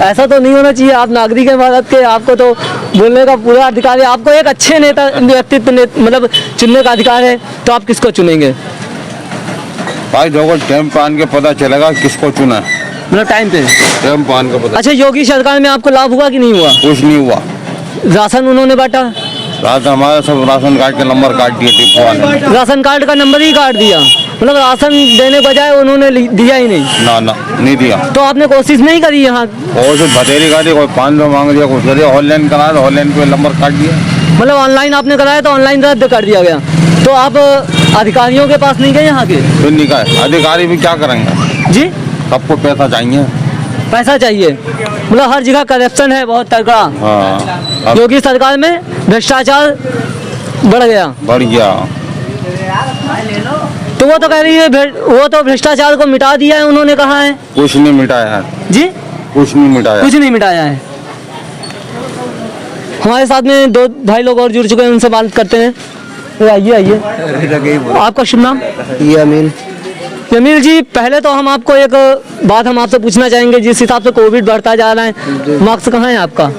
ऐसा तो नहीं होना चाहिए। आप नागरिक हैं भारत के, आपको तो बोलने का पूरा अधिकार है, आपको एक अच्छे नेता व्यक्तित्व मतलब चुनने का अधिकार है, तो आप किसको चुनेंगे? भाई देखो टाइम पान के पता चलेगा किसको चुना है, मतलब टाइम पे टाइम पान का पता। अच्छा, योगी सरकार में आपको लाभ हुआ कि नहीं हुआ? कुछ नहीं हुआ। राशन उन्होंने बांटा, राशन हमारा सब राशन कार्ड के नंबर काट दिए टिप्पो वाले। राशन कार्ड का नंबर ही काट दिया, मतलब राशन देने बजाय उन्होंने दिया ही नहीं। ना नहीं दिया। तो आपने कोशिश नहीं करी यहाँ? और जो बतेरी का कोई 500 मांग दिया, कुछ कर दिया, ऑनलाइन कराया तो ऑनलाइन पे नंबर काट दिया। मतलब ऑनलाइन आपने कराया तो ऑनलाइन रद्द कर दिया गया, तो आप अधिकारियों के पास नहीं गए यहाँ के? फिर नहीं गए, अधिकारी भी क्या करेंगे जी? सबको पैसा चाहिए, पैसा चाहिए, मतलब हर जगह करप्शन है बहुत तगड़ा। हाँ, योगी सरकार में भ्रष्टाचार बढ़ गया, तो वो तो कह रही है वो तो भ्रष्टाचार को मिटा दिया है उन्होंने कहा है। कुछ नहीं मिटाया है जी, कुछ नहीं मिटाया, कुछ नहीं मिटाया है। हमारे साथ में 2 भाई लोग और जुड़ चुके हैं, उनसे बात करते हैं। तो आइए, आपका शुभ नाम? ये अमीन। जमील जी, पहले तो हम आपको एक बात हम आपसे पूछना चाहेंगे, जिस हिसाब से कोविड बढ़ता जा रहा है, मास्क कहाँ है आपका?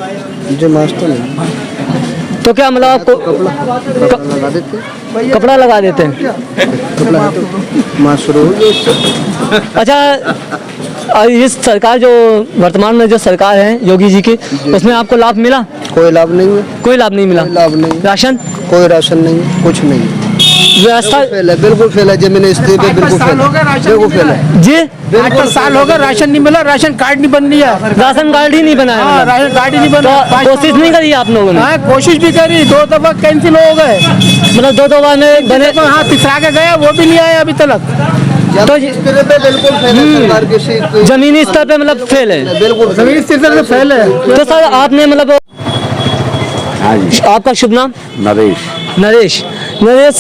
जो मास्क तो नहीं, तो क्या मतलब आपको लगा देते, कपड़ा लगा देते हैं? कपड़ा तो मास्क शुरू हो गया। अच्छा, और इस सरकार जो वर्तमान में जो सरकार है योगी जी की, उसमें आपको लाभ मिला? कोई लाभ नहीं है, कोई लाभ नहीं मिला? कोई लाभ नहीं, राशन? कोई राशन नहीं, कुछ नहीं, व्यवस्था बिल्कुल फेल है। जमीन स्थिति पे बिल्कुल फेल है जी। 8 साल हो गए, राशन नहीं मिला, राशन कार्ड नहीं बन रहा, राशन कार्ड ही नहीं बना है? हाँ, राशन कार्ड ही नहीं बना। तो कोशिश नहीं करी आप लोगों ने? हाँ, कोशिश भी करी, 2 दफा कैंसिल हो गए, मतलब 2 बार में बने? हाँ, तीसरा के गया, वो भी नहीं आया अभी तक। तो बिल्कुल फेल है सरकार की, जमीनी स्तर पे मतलब फेल है, बिल्कुल जमीनी स्तर पे फेल है। तो सर आपने मतलब, आपका शुभ नाम? नरेश। नरेश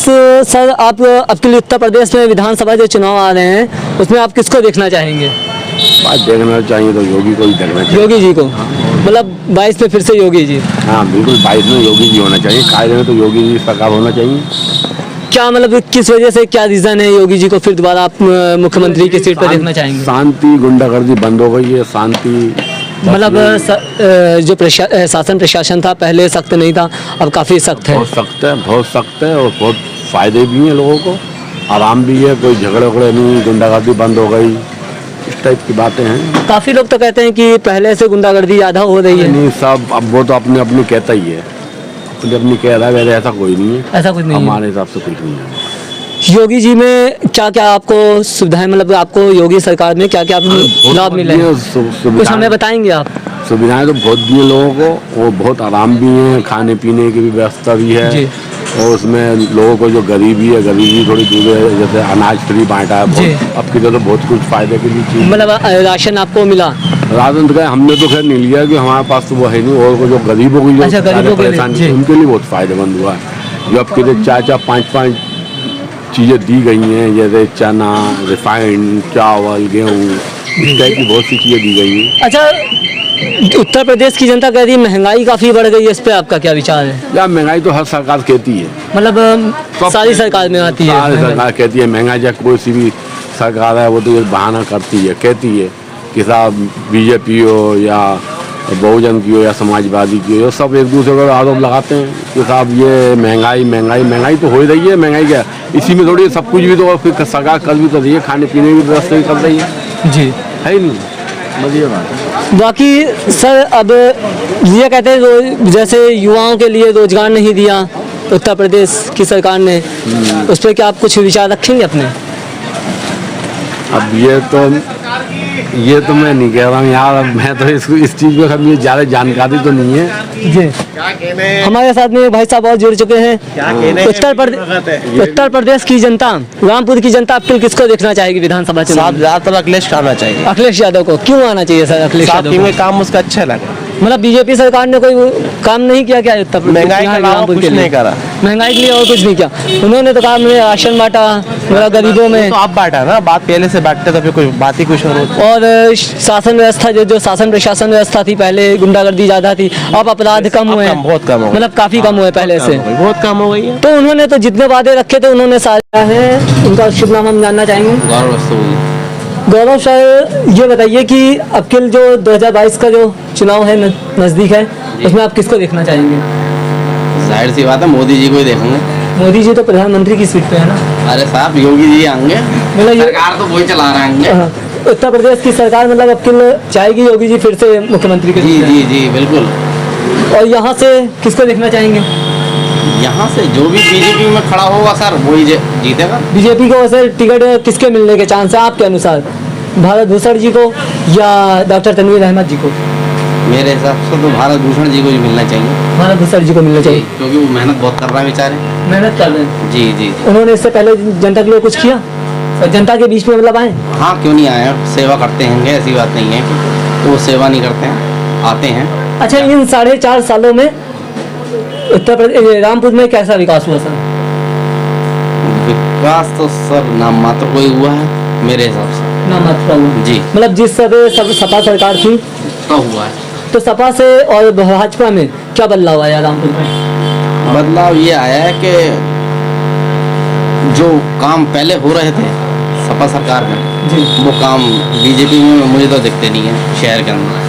सर, आप आपके लिए उत्तर प्रदेश में विधानसभा जो चुनाव आ रहे हैं, उसमें आप किसको देखना चाहेंगे? बात देखना चाहिए तो योगी को ही देखना चाहिए। योगी जी को, मतलब 22 में फिर से योगी जी? हाँ बिल्कुल, 22 में योगी जी होना चाहिए, कायदे में तो योगी जी सरकार होना चाहिए। क्या मतलब किस वजह से, क्या रीजन है योगी जी को फिर दोबारा आप मुख्यमंत्री की सीट पर देखना चाहेंगे? शांति, गुंडागर्दी बंद हो गई है, शांति। मतलब जो शासन प्रशासन था पहले सख्त नहीं था, अब काफी सख्त है। बहुत सख्त है और बहुत फायदे भी हैं लोगों को, आराम भी है, कोई झगड़े उगड़े नहीं, गुंडागर्दी बंद हो गई, इस टाइप की बातें हैं। काफी लोग तो कहते हैं कि पहले से गुंडागर्दी ज्यादा हो रही है। नहीं सब, अब वो तो अपने अपनी कहता ही है, अपनी कह रहा है, वैसे ऐसा कोई नहीं है, ऐसा कुछ नहीं है हमारे हिसाब से कुछ नहीं है। योगी जी में क्या क्या आपको सुविधाएं, मतलब आपको योगी सरकार में क्या क्या लाभ मिले, कुछ हमें बताएंगे आप? सुविधाएं तो बहुत दी है लोगों को, वो बहुत आराम भी है, खाने पीने की भी व्यवस्था भी है, और उसमें लोगों को जो गरीबी है, गरीबी थोड़ी दूर है, जैसे अनाज फ्री बांटा है, अब की तो बहुत कुछ फायदे की भी चीज। मतलब राशन आपको मिला? राशन तो हमने तो खैर नहीं लिया, कि हमारे पास तो वो है नहीं, और जो गरीबों की जो परेशानी, उनके लिए बहुत फायदेमंद हुआ है। जो अब के 4-4, 5-5 चीज़ें दी गई हैं, जैसे चना, रिफाइंड, चावल, गेहूँ, इस टाइप की बहुत सी चीज़ें दी गई हैं। अच्छा, उत्तर प्रदेश की जनता कह रही है महंगाई काफ़ी बढ़ गई है, इस पे आपका क्या विचार है? या महंगाई तो हर सरकार कहती है, मतलब सारी सरकार में आती है, सारी सरकार कहती है महंगाई, या कोई सी भी सरकार है वो तो ये बहाना करती है, कहती है कि साहब बीजेपी हो या बहुजन की हो या समाजवादी की हो, सब एक दूसरे को आरोप लगाते हैं कि साहब ये महंगाई तो हो ही रही है। महंगाई क्या, इसी में थोड़ी सब कुछ भी तो फिर सरकार कर भी तो रही है, खाने पीने की व्यवस्था भी कर रही है जी, है ही नहीं, बढ़िया बात। बाकी सर, अब ये कहते हैं जैसे युवाओं के लिए रोजगार नहीं दिया उत्तर प्रदेश की सरकार ने, उस पर क्या आप कुछ विचार रखेंगे अपने? अब ये तो मैं नहीं कह रहा हूँ यार, अब मैं तो इस चीज़ में मुझे ज़्यादा जानकारी तो नहीं है जी। हमारे साथ में भाई साहब और जुड़ चुके हैं। उत्तर प्रदेश की जनता, रामपुर की जनता आपको किसको देखना चाहेगी विधानसभा चुनाव? ज्यादातर अखिलेश का आना चाहिए। अखिलेश यादव को क्यों आना चाहिए सर? अखिलेश यादव में काम उसका अच्छा लगा, मतलब बीजेपी सरकार ने कोई काम नहीं किया क्या उत्तर प्रदेश? महंगाई के अलावा कुछ नहीं करा, महंगाई के लिए और कुछ नहीं किया उन्होंने, तो कहा हमने राशन बांटा गरीबों में, तो आप बांटा ना, बात पहले से बांटते तो फिर कोई बात ही कुछ और शासन व्यवस्था जो शासन प्रशासन व्यवस्था थी पहले, गुंडागर्दी ज्यादा थी, अब अपराध कम हुए हैं, बहुत कम हो, मतलब काफी कम हुए पहले से, बहुत कम हो गई है। तो उन्होंने तो जितने वादे रखे थे उन्होंने सारे हैं। उनका शुभ नाम हम जानना चाहेंगे। गौरव सर, ये बताइए कि अब के जो 2022 का जो चुनाव है नजदीक है, उसमें आप किसको देखना चाहेंगे? जाहिर सी बात है मोदी जी को ही देखेंगे। मोदी जी तो प्रधानमंत्री की सीट पे है ना? अरे साहब योगी जी आएंगे, मतलब सरकार तो वही चला रहे हैं। उत्तर प्रदेश की सरकार मतलब अब के चाहेगी योगी जी फिर से मुख्यमंत्री के? जी बिल्कुल। और यहाँ से किसको देखना चाहेंगे? यहाँ से जो भी बीजेपी में खड़ा होगा सर वही जीतेगा। बीजेपी को वैसे टिकट किसके मिलने के चांस है आपके अनुसार? भारत भूषण जी को या डॉक्टर तनवीर अहमद जी को? मेरे हिसाब से तो भारत भूषण जी को ही मिलना चाहिए। भारत भूषण जी को मिलना चाहिए क्योंकि वो मेहनत बहुत कर रहा है बेचारे। मेहनत कर रहे हैं जी। उन्होंने इससे पहले जनता के लिए कुछ किया? जनता के बीच में मतलब आए? हाँ क्यों नहीं आए, सेवा करते हैं, ऐसी बात नहीं है तो वो सेवा नहीं करते हैं, आते हैं। अच्छा, इन 4.5 सालों में उत्तर प्रदेश रामपुर में कैसा विकास हुआ सर? विकास तो सर नाम मात्र कोई हुआ है मेरे हिसाब से। नाम मात्र हुआ जी, मतलब जिस सब सपा सरकार थी तो हुआ है, तो सपा से और भाजपा में क्या बदलाव आया रामपुर में? बदलाव ये आया है कि जो काम पहले हो रहे थे सपा सरकार में जी वो काम बीजेपी में मुझे तो दिखते नहीं है शहर के अंदर।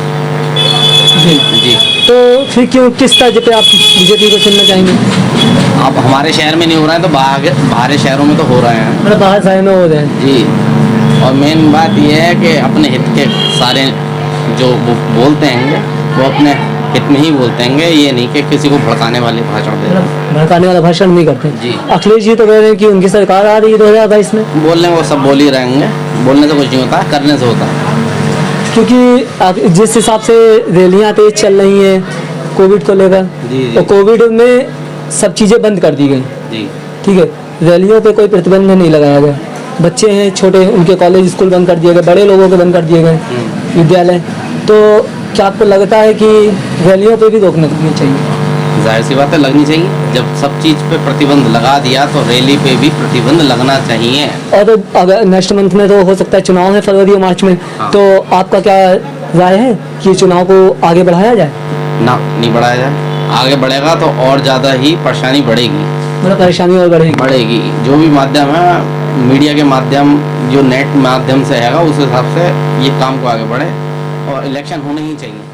जी जी तो फिर क्यों किस तरह पे आप बीजेपी को चुनना चाहेंगे? अब हमारे शहर में नहीं हो रहा है तो बाहर शहरों में तो हो रहे हैं। मतलब बाहर शहर में हो रहे हैं। जी, और मेन बात यह है कि अपने हित के सारे जो वो बोलते हैं वो अपने हित में ही बोलते हैं, ये नहीं कि किसी को भड़काने वाले भाषण दे रहे हैं। भड़काने वाला भाषण नहीं करते जी। अखिलेश जी तो कह रहे हैं कि उनकी सरकार आ रही है 2022 में। बोलने वो सब बोल ही रहेंगे, बोलने से कुछ नहीं होता, करने से होता है। क्योंकि जिस हिसाब से रैलियाँ तेज चल रही हैं कोविड को लेकर, जी। तो कोविड में सब चीज़ें बंद कर दी गई। जी ठीक है, रैलियों पे कोई प्रतिबंध नहीं लगाया गया। बच्चे हैं छोटे, उनके कॉलेज स्कूल बंद कर दिए गए, बड़े लोगों के बंद कर दिए गए विद्यालय। तो क्या आपको लगता है कि रैलियों पे भी रोकना चाहिए? जाहिर सी बात है लगनी चाहिए। जब सब चीज़ पे प्रतिबंध लगा दिया तो रैली पे भी प्रतिबंध लगना चाहिए। और अगर नेक्स्ट मंथ में तो हो सकता है चुनाव है फरवरी और मार्च में, तो आपका क्या राय है कि चुनाव को आगे बढ़ाया जाए? ना, नहीं बढ़ाया जाए। आगे बढ़ेगा तो और ज़्यादा ही परेशानी बढ़ेगी। मतलब परेशानी और बढ़ेगी। जो भी माध्यम है, मीडिया के माध्यम, जो नेट माध्यम से है उस हिसाब से ये काम को आगे बढ़े और इलेक्शन होने ही चाहिए।